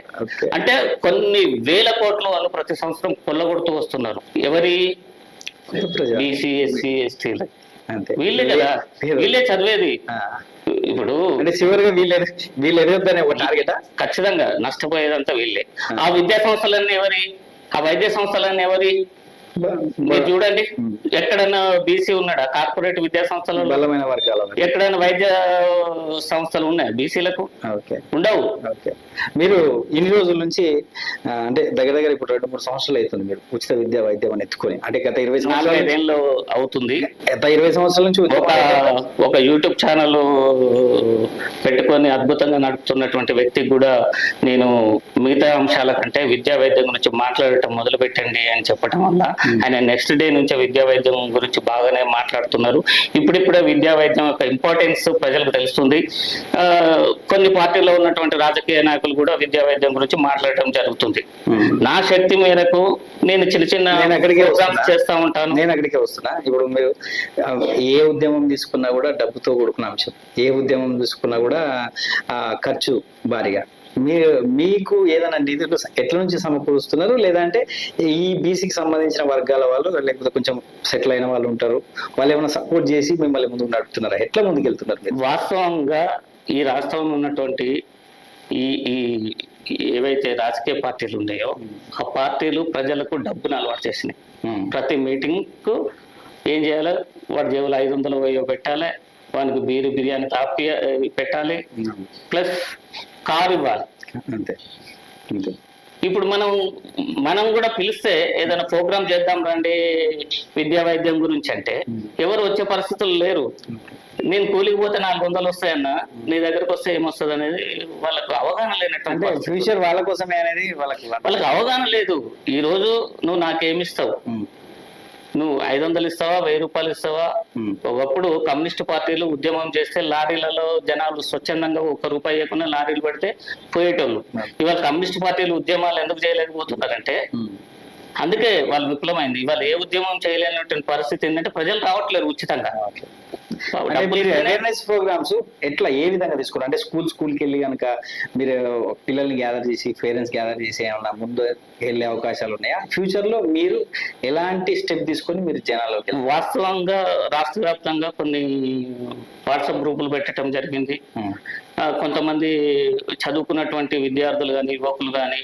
అంటే కొన్ని వేల కోట్లు వాళ్ళు ప్రతి సంవత్సరం కొల్లగొడుతూ వస్తున్నారు. ఎవరి? బీసీ, ఎస్సీ, ఎస్టీలు వీళ్ళే కదా, వీళ్ళే చదివేది. ఇప్పుడు చివరిగా వీళ్ళు ఎదుగుతానే ఒక టార్గెట్. ఖచ్చితంగా నష్టపోయేదంతా వీళ్ళే. ఆ విద్యా సంస్థలన్నీ ఎవరి? ఆ వైద్య సంస్థలన్నీ ఎవరి? మీరు చూడండి, ఎక్కడైనా బీసీ ఉన్నాడా కార్పొరేట్ విద్యా సంస్థలు? బలమైన వర్గాలు ఎక్కడైనా వైద్య సంస్థలు ఉన్నాయా బీసీలకు? ఉండవు. మీరు ఇన్ని రోజుల నుంచి అంటే దగ్గర ఇప్పుడు 2-3 సంవత్సరాలు అవుతుంది మీరు ఉచిత విద్యా వైద్యం అని ఎత్తుకొని, అంటే గత 24 ఏళ్ళు అవుతుంది. గత 20 సంవత్సరాల నుంచి ఒక యూట్యూబ్ ఛానల్ పెట్టుకొని అద్భుతంగా నడుపుతున్నటువంటి వ్యక్తికి కూడా నేను మిగతా అంశాల కంటే విద్యా వైద్యం గురించి మాట్లాడటం మొదలు పెట్టండి అని చెప్పడం వల్ల ఆయన నెక్స్ట్ డే నుంచి విద్యా వైద్యం గురించి బాగానే మాట్లాడుతున్నారు. ఇప్పుడిప్పుడే విద్యా వైద్యం యొక్క ఇంపార్టెన్స్ ప్రజలకు తెలుస్తుంది. కొన్ని పార్టీలో ఉన్నటువంటి రాజకీయ నాయకులు కూడా విద్యా వైద్యం గురించి మాట్లాడటం జరుగుతుంది. నా శక్తి మేరకు నేను చిన్న ప్రోగ్రామ్స్ చేస్తా ఉంటాను. నేను అక్కడికే వస్తున్నా. ఇప్పుడు మీరు ఏ ఉద్యమం తీసుకున్నా కూడా డబ్బుతో కూడుకున్న అంశం, ఏ ఉద్యమం తీసుకున్నా కూడా ఖర్చు భారీగా. మీకు ఏదైనా నిధులు ఎట్ల నుంచి సమకూరుస్తున్నారు? లేదంటే ఈ బీసీకి సంబంధించిన వర్గాల వాళ్ళు లేకపోతే కొంచెం సెటిల్ అయిన వాళ్ళు ఉంటారు, వాళ్ళు ఏమైనా సపోర్ట్ చేసి మిమ్మల్ని ముందుకు నడుపుతున్నారా? ఎట్లా ముందుకు వెళ్తున్నారు మీరు? వాస్తవంగా ఈ రాష్ట్రంలో ఉన్నటువంటి ఈ ఏవైతే రాజకీయ పార్టీలు ఉన్నాయో ఆ పార్టీలు ప్రజలకు డబ్బును అలవాటు చేసినాయి. ప్రతి మీటింగ్ కు ఏం చేయాలి? వాడి జేబులు 500 పెట్టాలి, వానికి బిర్యానీ తాపి పెట్టాలి, ప్లస్ కారు ఇవ్వాలి. అంతే. ఇప్పుడు మనం కూడా పిలిస్తే ఏదైనా ప్రోగ్రామ్ చేద్దాం రండి విద్యా వైద్యం గురించి అంటే ఎవరు వచ్చే పరిస్థితులు లేరు. నేను కూలికి పోతే 400 వస్తాయన్నా, నీ దగ్గరకు వస్తే ఏమొస్తుంది అనేది వాళ్ళకు అవగాహన లేనటువంటి ఫ్యూచర్ వాళ్ళ కోసమే అనేది వాళ్ళకి అవగాహన లేదు. ఈ రోజు నువ్వు నాకేమిస్తావు? నువ్వు 500 ఇస్తావా, 1000 రూపాయలు ఇస్తావా? ఒకప్పుడు కమ్యూనిస్ట్ పార్టీలు ఉద్యమం చేస్తే లారీలలో జనాలు స్వచ్ఛందంగా 1 రూపాయి ఇవ్వకుండా లారీలు పెడితే పోయేటోళ్ళు. ఇవాళ కమ్యూనిస్ట్ పార్టీలు ఉద్యమాలు ఎందుకు చేయలేకపోతున్నారంటే అందుకే వాళ్ళు విఫలమైంది. ఇవాళ ఏ ఉద్యమం చేయలేనటువంటి పరిస్థితి ఏంటంటే ప్రజలు రావట్లేరు ఉచితంగా. అంటే మీరు అవేర్నెస్ ప్రోగ్రామ్స్ ఎట్లా ఏ విధంగా తీసుకున్నారు? అంటే స్కూల్కి వెళ్ళి కనుక మీరు పిల్లల్ని గ్యాదర్ చేసి పేరెంట్స్ గ్యాదర్ చేసి ఏమన్నా ముందు వెళ్ళే అవకాశాలు ఉన్నాయా? ఫ్యూచర్ లో మీరు ఎలాంటి స్టెప్ తీసుకొని మీరు జనాల్లోకి వాస్తవంగా రాష్ట్ర వ్యాప్తంగా కొన్ని వాట్సాప్ గ్రూపులు పెట్టడం జరిగింది. కొంతమంది చదువుకున్నటువంటి విద్యార్థులు కానీ యువకులు కానీ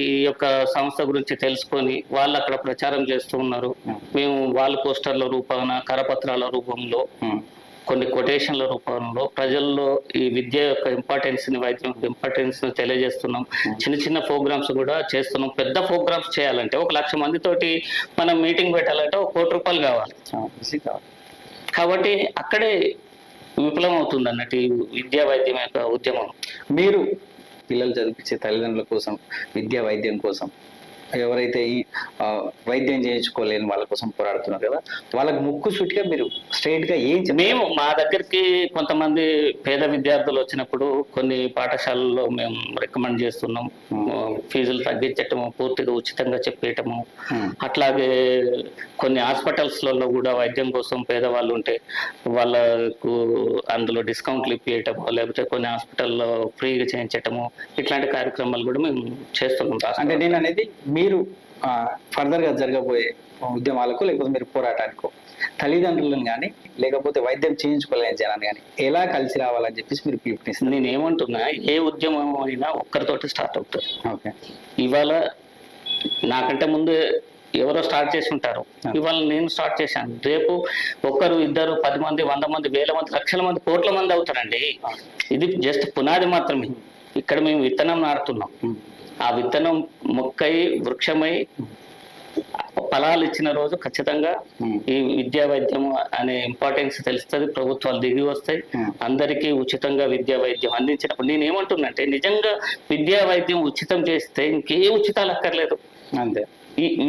ఈ యొక్క సంస్థ గురించి తెలుసుకొని వాళ్ళు అక్కడ ప్రచారం చేస్తూ ఉన్నారు. మేము వాళ్ళ పోస్టర్ల రూపాన, కరపత్రాల రూపంలో, కొన్ని కొటేషన్ల రూపంలో ప్రజల్లో ఈ విద్య యొక్క ఇంపార్టెన్స్ ని, వైద్యం ఇంపార్టెన్స్ ని తెలియజేస్తున్నాం. చిన్న చిన్న ప్రోగ్రామ్స్ కూడా చేస్తున్నాం. పెద్ద ప్రోగ్రామ్స్ చేయాలంటే 1,00,000 మందితోటి మనం మీటింగ్ పెట్టాలంటే ₹1 కోటి కావాలి. కాబట్టి అక్కడే విఫలం అవుతుంది అన్నట్టు ఈ విద్యా వైద్యం యొక్క ఉద్యమం. మీరు పిల్లలు చదివించే తల్లిదండ్రుల కోసం, విద్యా వైద్యం కోసం, ఎవరైతే ఈ వైద్యం చేయించుకోలేని వాళ్ళ కోసం పోరాడుతున్నారు కదా, వాళ్ళకి ముక్కు సూటిగా మీరు స్ట్రైట్ గా ఏం మేము మా దగ్గరికి కొంతమంది పేద విద్యార్థులు వచ్చినప్పుడు కొన్ని పాఠశాలల్లో మేము రికమెండ్ చేస్తున్నాం. ఫీజులు తగ్గించటము, పూర్తిగా ఉచితంగా చెప్పేయటము. అట్లాగే కొన్ని హాస్పిటల్స్లలో కూడా వైద్యం కోసం పేదవాళ్ళు ఉంటే వాళ్ళకు అందులో డిస్కౌంట్లు ఇప్పించటము, లేకపోతే కొన్ని హాస్పిటల్లో ఫ్రీగా చేయించటము, ఇట్లాంటి కార్యక్రమాలు కూడా మేము చేస్తున్నాం. అంటే నేను అనేది మీరు ఫర్దర్ గా జరగబోయే ఉద్యమాలకు లేకపోతే మీరు పోరాటానికో తల్లిదండ్రులను కానీ లేకపోతే వైద్యం చేయించుకోలేని జనాన్ని కానీ ఎలా కలిసి రావాలని చెప్పేసి మీరు పిలుపునిస్తారు? నేను ఏమంటున్నా, ఏ ఉద్యమం అయినా ఒక్కరితోటి స్టార్ట్ అవుతుంది. ఓకే, ఇవాళ నాకంటే ముందు ఎవరో స్టార్ట్ చేసి ఉంటారు, ఇవాళ నేను స్టార్ట్ చేశాను. రేపు 1, 2, 10 మంది, 100 మంది, 1000 మంది, లక్షల మంది, కోట్ల మంది అవుతారండి. ఇది జస్ట్ పునాది మాత్రమే. ఇక్కడ మేము విత్తనం నాటుతున్నాం. ఆ విత్తనం మొక్కై వృక్షమై ఫలాలు ఇచ్చిన రోజు ఖచ్చితంగా ఈ విద్యా వైద్యం అనే ఇంపార్టెన్స్ తెలుస్తుంది. ప్రభుత్వాలు దిగి వస్తాయి. అందరికీ ఉచితంగా విద్యా వైద్యం అందించినప్పుడు నేను ఏమంటున్నంటే, నిజంగా విద్యా వైద్యం ఉచితం చేస్తే ఇంకే ఉచితాలు అక్కర్లేదు. అంతే.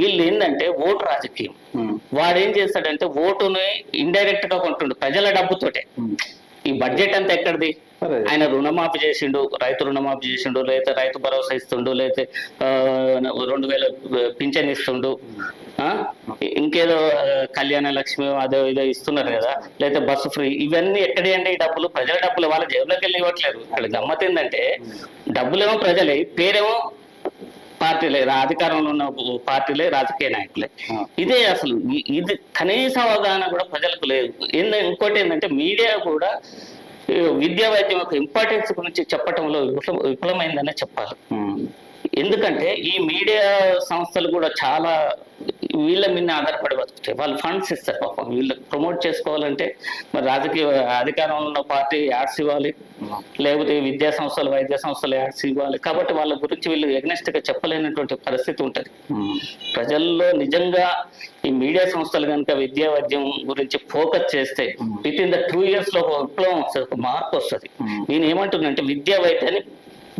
వీళ్ళు ఏంటంటే ఓటు రాజకీయం. వాడేం చేస్తాడంటే ఓటుని ఇండైరెక్ట్ గా కొంటుండు ప్రజల డబ్బుతోటే. ఈ బడ్జెట్ అంతా ఎక్కడిది? ఆయన రుణమాఫీ చేసిండు, రైతు రుణమాఫీ చేసిండు, లేకపోతే రైతు భరోసా ఇస్తుండు, లేకపోతే 2000 పింఛన్ ఇస్తుండు, ఇంకేదో కళ్యాణ లక్ష్మి అదో ఇదో ఇస్తున్నారు కదా, లేకపోతే బస్సు ఫ్రీ. ఇవన్నీ ఎక్కడే అండి ఈ డబ్బులు? ప్రజల డబ్బులు. వాళ్ళ జేబులోకి వెళ్ళి ఇవ్వట్లేదు. ఇక్కడ గమ్మత్ ఏంటంటే డబ్బులేమో ప్రజలే, పేరేమో పార్టీలే, అధికారంలో ఉన్న పార్టీలే, రాజకీయ నాయకులే. ఇదే అసలు ఇది కనీస అవగాహన కూడా ప్రజలకు లేదు. ఇంకోటి ఏంటంటే మీడియా కూడా విద్యా వైద్యం యొక్క ఇంపార్టెన్స్ గురించి చెప్పటంలో విఫలమైందనే చెప్పాలి. ఎందుకంటే ఈ మీడియా సంస్థలు కూడా చాలా వీళ్ళ మీద ఆధారపడి బతుకుతాయి. వాళ్ళు ఫండ్స్ ఇస్తారు పాపం. వీళ్ళకి ప్రమోట్ చేసుకోవాలంటే మరి రాజకీయ అధికారంలో ఉన్న పార్టీ యాడ్స్ ఇవ్వాలి, లేకపోతే విద్యా సంస్థలు, వైద్య సంస్థలు యాడ్స్ ఇవ్వాలి. కాబట్టి వాళ్ళ గురించి వీళ్ళు ఎగ్నెస్ట్ గా చెప్పలేనటువంటి పరిస్థితి ఉంటుంది. ప్రజల్లో నిజంగా ఈ మీడియా సంస్థలు కనుక విద్యా వైద్యం గురించి ఫోకస్ చేస్తే విత్ ఇన్ ద 2 years లో ఒక విప్లవం వస్తుంది, ఒక మార్పు వస్తుంది. నేను ఏమంటున్నానంటే విద్యా వైద్యాన్ని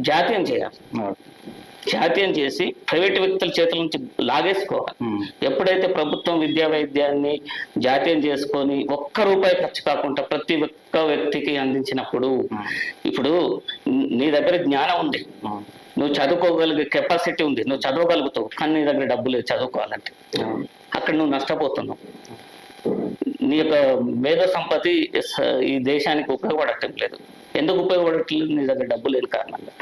జాతీయం చేయాలి. జాతీయం చేసి ప్రైవేట్ వ్యక్తుల చేతుల నుంచి లాగేసుకోవాలి. ఎప్పుడైతే ప్రభుత్వం విద్యా వైద్యాన్ని జాతీయం చేసుకొని ₹1 ఖర్చు కాకుండా ప్రతి ఒక్క వ్యక్తికి అందించినప్పుడు, ఇప్పుడు నీ దగ్గర జ్ఞానం ఉంది, నువ్వు చదువుకోగలిగే కెపాసిటీ ఉంది, నువ్వు చదవగలుగుతావు, కానీ నీ దగ్గర డబ్బు లేదు చదువుకోవాలంటే, అక్కడ నువ్వు నష్టపోతున్నావు. నీ యొక్క మేధో సంపత్తి ఈ దేశానికి ఉపయోగపడటం లేదు. ఎందుకు ఉపయోగపడట్లేదు? నీ దగ్గర డబ్బు లేని కారణంగా.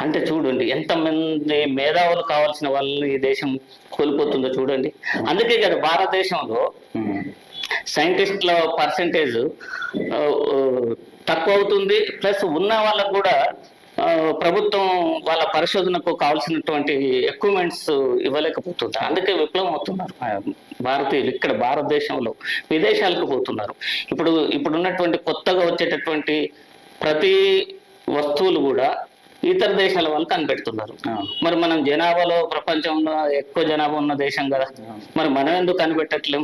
అంటే చూడండి ఎంతమంది మేధావులు కావాల్సిన వాళ్ళని ఈ దేశం కోల్పోతుందో చూడండి. అందుకే కదా భారతదేశంలో సైంటిస్టుల పర్సంటేజ్ తక్కువ అవుతుంది. ప్లస్ ఉన్న వాళ్ళకు కూడా ప్రభుత్వం వాళ్ళ పరిశోధనకు కావాల్సినటువంటి ఎక్విప్మెంట్స్ ఇవ్వలేకపోతుంది. అందుకే విప్లవం అవుతున్నారు భారతీయులు. ఇక్కడ భారతదేశంలో విదేశాలకు పోతున్నారు. ఇప్పుడున్నటువంటి కొత్తగా వచ్చేటటువంటి ప్రతి వస్తువులు కూడా ఇతర దేశాల వాళ్ళు కనిపెడుతున్నారు. మరి మనం జనాభాలో ప్రపంచంలో ఎక్కువ జనాభా ఉన్న దేశం కదా, మరి మనం ఎందుకు కనిపెట్టట్లేం?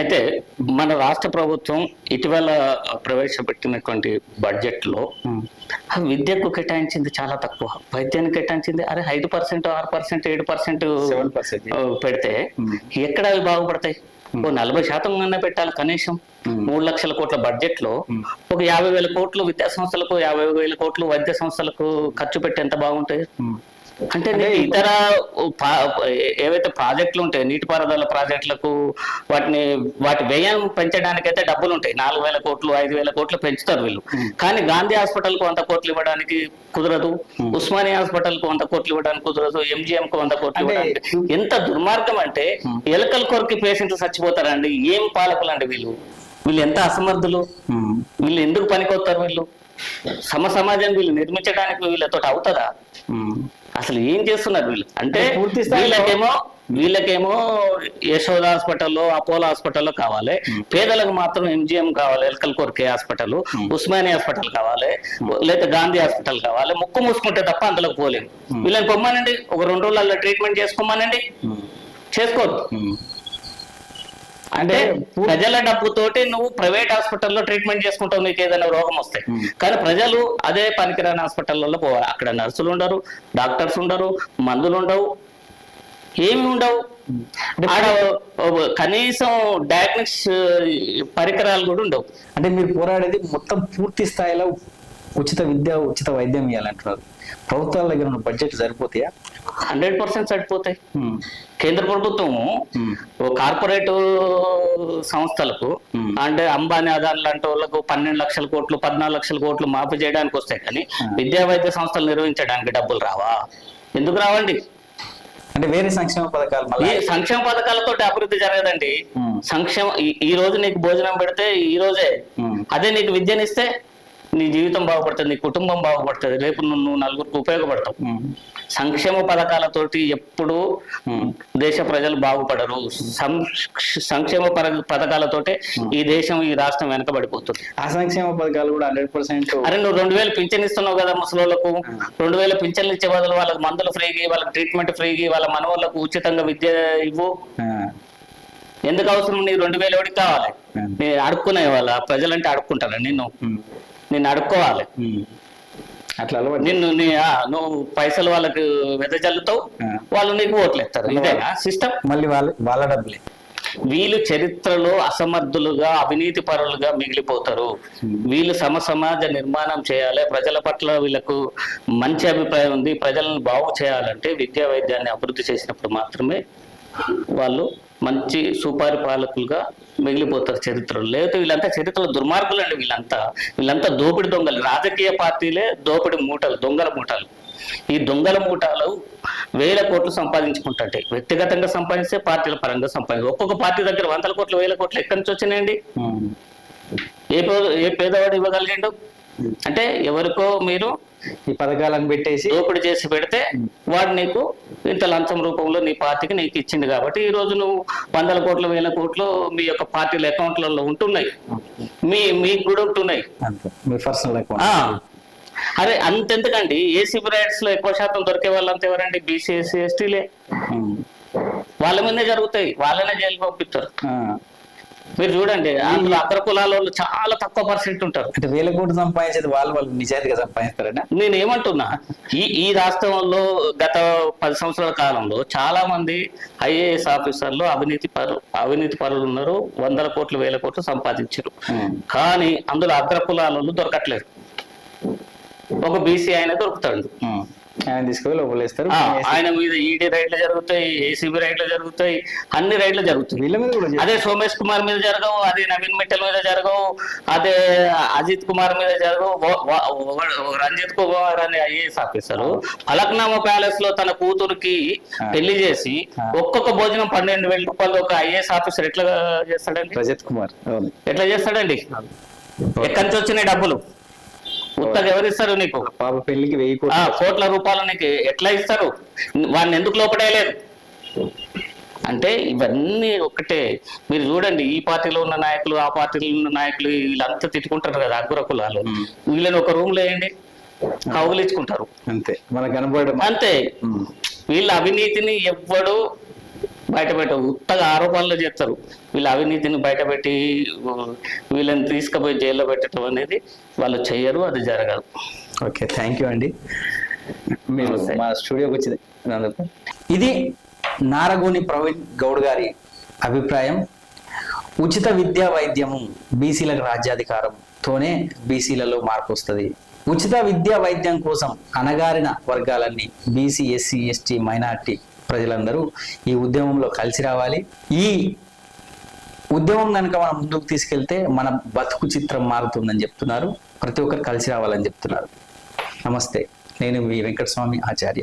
అయితే మన రాష్ట్ర ప్రభుత్వం ఇటీవల ప్రవేశపెట్టినటువంటి బడ్జెట్ లో విద్యకు కేటాయించింది చాలా తక్కువ, వైద్యానికి కేటాయించింది 5%, 6%, 7%, 7% పెడితే ఎక్కడ అవి బాగుపడతాయి? 40% కన్నా పెట్టాలి కనీసం. 3 లక్షల కోట్ల బడ్జెట్ లో ఒక 50,000 కోట్లు విద్యా సంస్థలకు, 50,000 కోట్లు వైద్య సంస్థలకు ఖర్చు పెట్టి ఎంత బాగుంటాయి? అంటే నీకు ఇతర ఏవైతే ప్రాజెక్టులు ఉంటాయి నీటిపారుదల ప్రాజెక్టులకు వాటి వ్యయం పెంచడానికైతే డబ్బులు ఉంటాయి. 4,000 కోట్లు 5,000 కోట్లు పెంచుతారు వీళ్ళు. కానీ గాంధీ హాస్పిటల్ కు 100 కోట్లు ఇవ్వడానికి కుదరదు, ఉస్మానియా హాస్పిటల్ కు 100 కోట్లు ఇవ్వడానికి కుదరదు, ఎంజిఎం కు 100 కోట్లు ఇవ్వడానికి. ఎంత దుర్మార్గం అంటే ఎలకల కొరికి పేషెంట్లు చచ్చిపోతారండి. ఏం పాలకులు అండి వీళ్ళు ఎంత అసమర్థులు, వీళ్ళు ఎందుకు పనికొస్తారు? వీళ్ళు సమాజాన్ని వీళ్ళు నిర్మించడానికి వీళ్ళతో అవుతుందా? అసలు ఏం చేస్తున్నారు వీళ్ళు అంటే వీళ్ళకేమో యశోద హాస్పిటల్లో అపోలో హాస్పిటల్లో కావాలి, పేదలకు మాత్రం ఎంజిఎం కావాలి, ఎలకల్ కొరికే హాస్పిటల్, ఉస్మానియా హాస్పిటల్ కావాలి, లేదా గాంధీ హాస్పిటల్ కావాలి. ముక్కు మూసుకుంటే తప్ప అందులోకి పోలేము. వీళ్ళని పొమ్మానండి, ఒక 2 రోజులలో ట్రీట్మెంట్ చేసుకోమానండి, చేసుకోరు. అంటే ప్రజల డబ్బుతోటి నువ్వు ప్రైవేట్ హాస్పిటల్లో ట్రీట్మెంట్ చేసుకుంటావు నీకు ఏదైనా రోగం వస్తే. కానీ ప్రజలు అదే పనికిరాని హాస్పిటల్లో పోవాలి. అక్కడ నర్సులు ఉండరు, డాక్టర్స్ ఉండరు, మందులు ఉండవు, ఏమి ఉండవు. కనీసం డయాగ్నోస్టిక్స్ పరికరాలు కూడా ఉండవు. అంటే మీరు పోరాడేది మొత్తం పూర్తి స్థాయిలో ఉచిత విద్య, ఉచిత వైద్యం ఇవ్వాలంటున్నారు. ప్రభుత్వాల దగ్గర ఉన్న బడ్జెట్ సరిపోతాయా? 100% సరిపోతాయి. కేంద్ర ప్రభుత్వము కార్పొరేట్ సంస్థలకు అంటే అంబానీ అదాని లాంటి వాళ్ళకు 12 లక్షల కోట్లు 14 లక్షల కోట్లు మాఫీ చేయడానికి వస్తాయి. కానీ విద్యా వైద్య సంస్థలు నిర్వహించడానికి డబ్బులు రావా? ఎందుకు రావండి? అంటే వేరే సంక్షేమ పథకాలు, సంక్షేమ పథకాలతో అభివృద్ధి జరగదండి. ఈ రోజు నీకు భోజనం పెడితే ఈ రోజే, అదే నీకు విద్యనిస్తే నీ జీవితం బాగుపడుతుంది, నీ కుటుంబం బాగుపడుతుంది, రేపు నువ్వు నలుగురికి ఉపయోగపడతావు. సంక్షేమ పథకాలతోటి ఎప్పుడు దేశ ప్రజలు బాగుపడరు. సంక్షేమ పథకాలతోటే ఈ దేశం, ఈ రాష్ట్రం వెనకబడిపోతుంది. ఆ సంక్షేమ పథకాలు కూడా 100%. అరే నువ్వు 2,000 పింఛన్ ఇస్తున్నావు కదా ముసలోళ్ళకు, 2,000 పింఛన్లు ఇచ్చే బదులు వాళ్ళకి మందులు ఫ్రీగా, వాళ్ళకి ట్రీట్మెంట్ ఫ్రీగా, వాళ్ళ మనవాళ్ళకు ఉచితంగా విద్య ఇవ్వు. ఎందుకు అవసరం నీ 2,000 ఎవరికి కావాలి? నేను అడుక్కునే వాళ్ళ ప్రజలంటే అడుక్కుంటాను నిన్ను అడుక్కోవాలి. అట్లా నువ్వు పైసలు వాళ్ళకి వెదజల్లుతావు, వాళ్ళు నీకు ఓట్లు ఇస్తారు. ఇదేనా సిస్టమ్? మళ్ళీ వాళ్ళ డబ్బులే. వీళ్ళు చరిత్రలో అసమర్థులుగా, అవినీతి పరులుగా మిగిలిపోతారు. వీళ్ళు సమాజ నిర్మాణం చేయాలి, ప్రజల పట్ల వీళ్ళకు మంచి అభిప్రాయం ఉంది, ప్రజలను బాగు చేయాలంటే విద్యా వైద్యాన్ని అభివృద్ధి చేసినప్పుడు మాత్రమే వాళ్ళు మంచి సుపరిపాలకులుగా మిగిలిపోతారు చరిత్రలో. లేకపోతే వీళ్ళంతా చరిత్రలో దుర్మార్గులు అండి. వీళ్ళంతా దోపిడి దొంగలు. రాజకీయ పార్టీలే దోపిడి మూటలు, దొంగల మూటలు. ఈ దొంగల మూటలు 1,000 కోట్లు సంపాదించుకుంటాయి. వ్యక్తిగతంగా సంపాదిస్తే, పార్టీల పరంగా సంపాదించి ఒక్కొక్క పార్టీ దగ్గర 100 కోట్లు 1,000 కోట్లు ఎక్కడి నుంచి వచ్చినాయండి? ఏ పేదవాడు ఇవ్వగలిగాడు? అంటే ఎవరికో మీరు ఈ పథకాలను పెట్టేసి దోపిడి చేసి పెడితే వాడు నీకు ఇంత లంచం రూపంలో నీ పార్టీకి నీకు ఇచ్చింది కాబట్టి ఈ రోజు నువ్వు 100 కోట్లు 1,000 కోట్లు మీ యొక్క పార్టీల అకౌంట్లలో ఉంటున్నాయి, మీకు కూడా ఉంటున్నాయి. అరే అంతెందుకండి, ఏసీబీ రైట్స్ లో ఎక్కువ శాతం దొరికే వాళ్ళంతా ఎవరండి? బీసీ, ఎస్సీ, ఎస్టీలే. వాళ్ళ మీదే జరుగుతాయి, వాళ్ళనే జైలు పంపిస్తారు. మీరు చూడండి, అందులో అగ్ర కులాల వాళ్ళు చాలా తక్కువ పర్సెంట్ ఉంటారు. అంటే 1,000 కోట్లు సంపాదించేది వాళ్ళు నిజాయితీగా సంపాదిస్తారని నేను ఏమంటున్నా. ఈ రాష్ట్రంలో గత 10 సంవత్సరాల కాలంలో చాలా మంది IAS ఆఫీసర్లు అవినీతి పరులు ఉన్నారు. 100 కోట్లు 1,000 కోట్లు సంపాదించారు. కానీ అందులో అగ్ర కులాల వాళ్ళు దొరకట్లేదు. ఒక బీసీ ఆయన దొరుకుతాడు, ఆయన తీసుకుని లోపలేస్తారు. ఆయన మీద ఈడీ రైడ్లు జరుగుతాయి, ఏసీబీ రైడ్లు జరుగుతాయి, అన్ని రైడ్లు జరుగుతాయి. వీళ్ళ మీద కూడా అదే సోమేష్ కుమార్ మీద జరగవు, అదే నవీన్ మిట్టల్ మీద జరగవు, అదే అజిత్ కుమార్ మీద జరగవు. రంజిత్ కుమార్ అనే IAS ఆఫీసరు ఫలక్నామా ప్యాలెస్ లో తన కూతురికి పెళ్లి చేసి ఒక్కొక్క భోజనం 12,000 రూపాయలు ఒక IAS ఆఫీసర్ ఎట్లా చేస్తాడండి? రజత్ కుమార్ ఎట్లా చేస్తాడండి? ఎక్కడి నుంచి వచ్చినాయి డబ్బులు? ఉత్తగా ఎవరిస్తారు నీకు? పాప పెళ్లికి 1,000 కోట్ల రూపాయలు నీకు ఎట్లా ఇస్తారు? వాడిని ఎందుకు లోపడేయలేదు? అంటే ఇవన్నీ ఒకటే. మీరు చూడండి, ఈ పార్టీలో ఉన్న నాయకులు, ఆ పార్టీలో ఉన్న నాయకులు వీళ్ళంతా తిట్టుకుంటారు కదా అగ్ర కులాలు. వీళ్ళని ఒక రూమ్ లో వేయండి, కౌగులించుకుంటారు అంతే. మనకు కనబడడం అంతే. వీళ్ళ అవినీతిని ఎవ్వడు బయటపెట్ట, ఉత్తగా ఆరోపణలు చేస్తారు. వీళ్ళ అవినీతిని బయటపెట్టి వీళ్ళని తీసుకుపోయి జైల్లో పెట్టడం అనేది వాళ్ళు చెయ్యరు, అది జరగదు. ఓకే, థ్యాంక్ యూ అండి. మీరు మా స్టూడియోకి వచ్చింది. ఇది నారగోని ప్రవీణ్ గౌడ్ గారి అభిప్రాయం. ఉచిత విద్యా వైద్యము బీసీలకు రాజ్యాధికారంతోనే బీసీలలో మార్పు వస్తుంది ఉచిత విద్యా వైద్యం కోసం అణగారిన వర్గాలన్నీ బీసీ, ఎస్సీ, ఎస్టీ, మైనార్టీ ప్రజలందరూ ఈ ఉద్యమంలో కలిసి రావాలి. ఈ ఉద్యమం కనుక మనం ముందుకు తీసుకెళ్తే మన బతుకు చిత్రం మారుతుందని చెప్తున్నారు. ప్రతి ఒక్కరు కలిసి రావాలని చెప్తున్నారు. నమస్తే, నేను మీ వెంకటస్వామి ఆచార్య.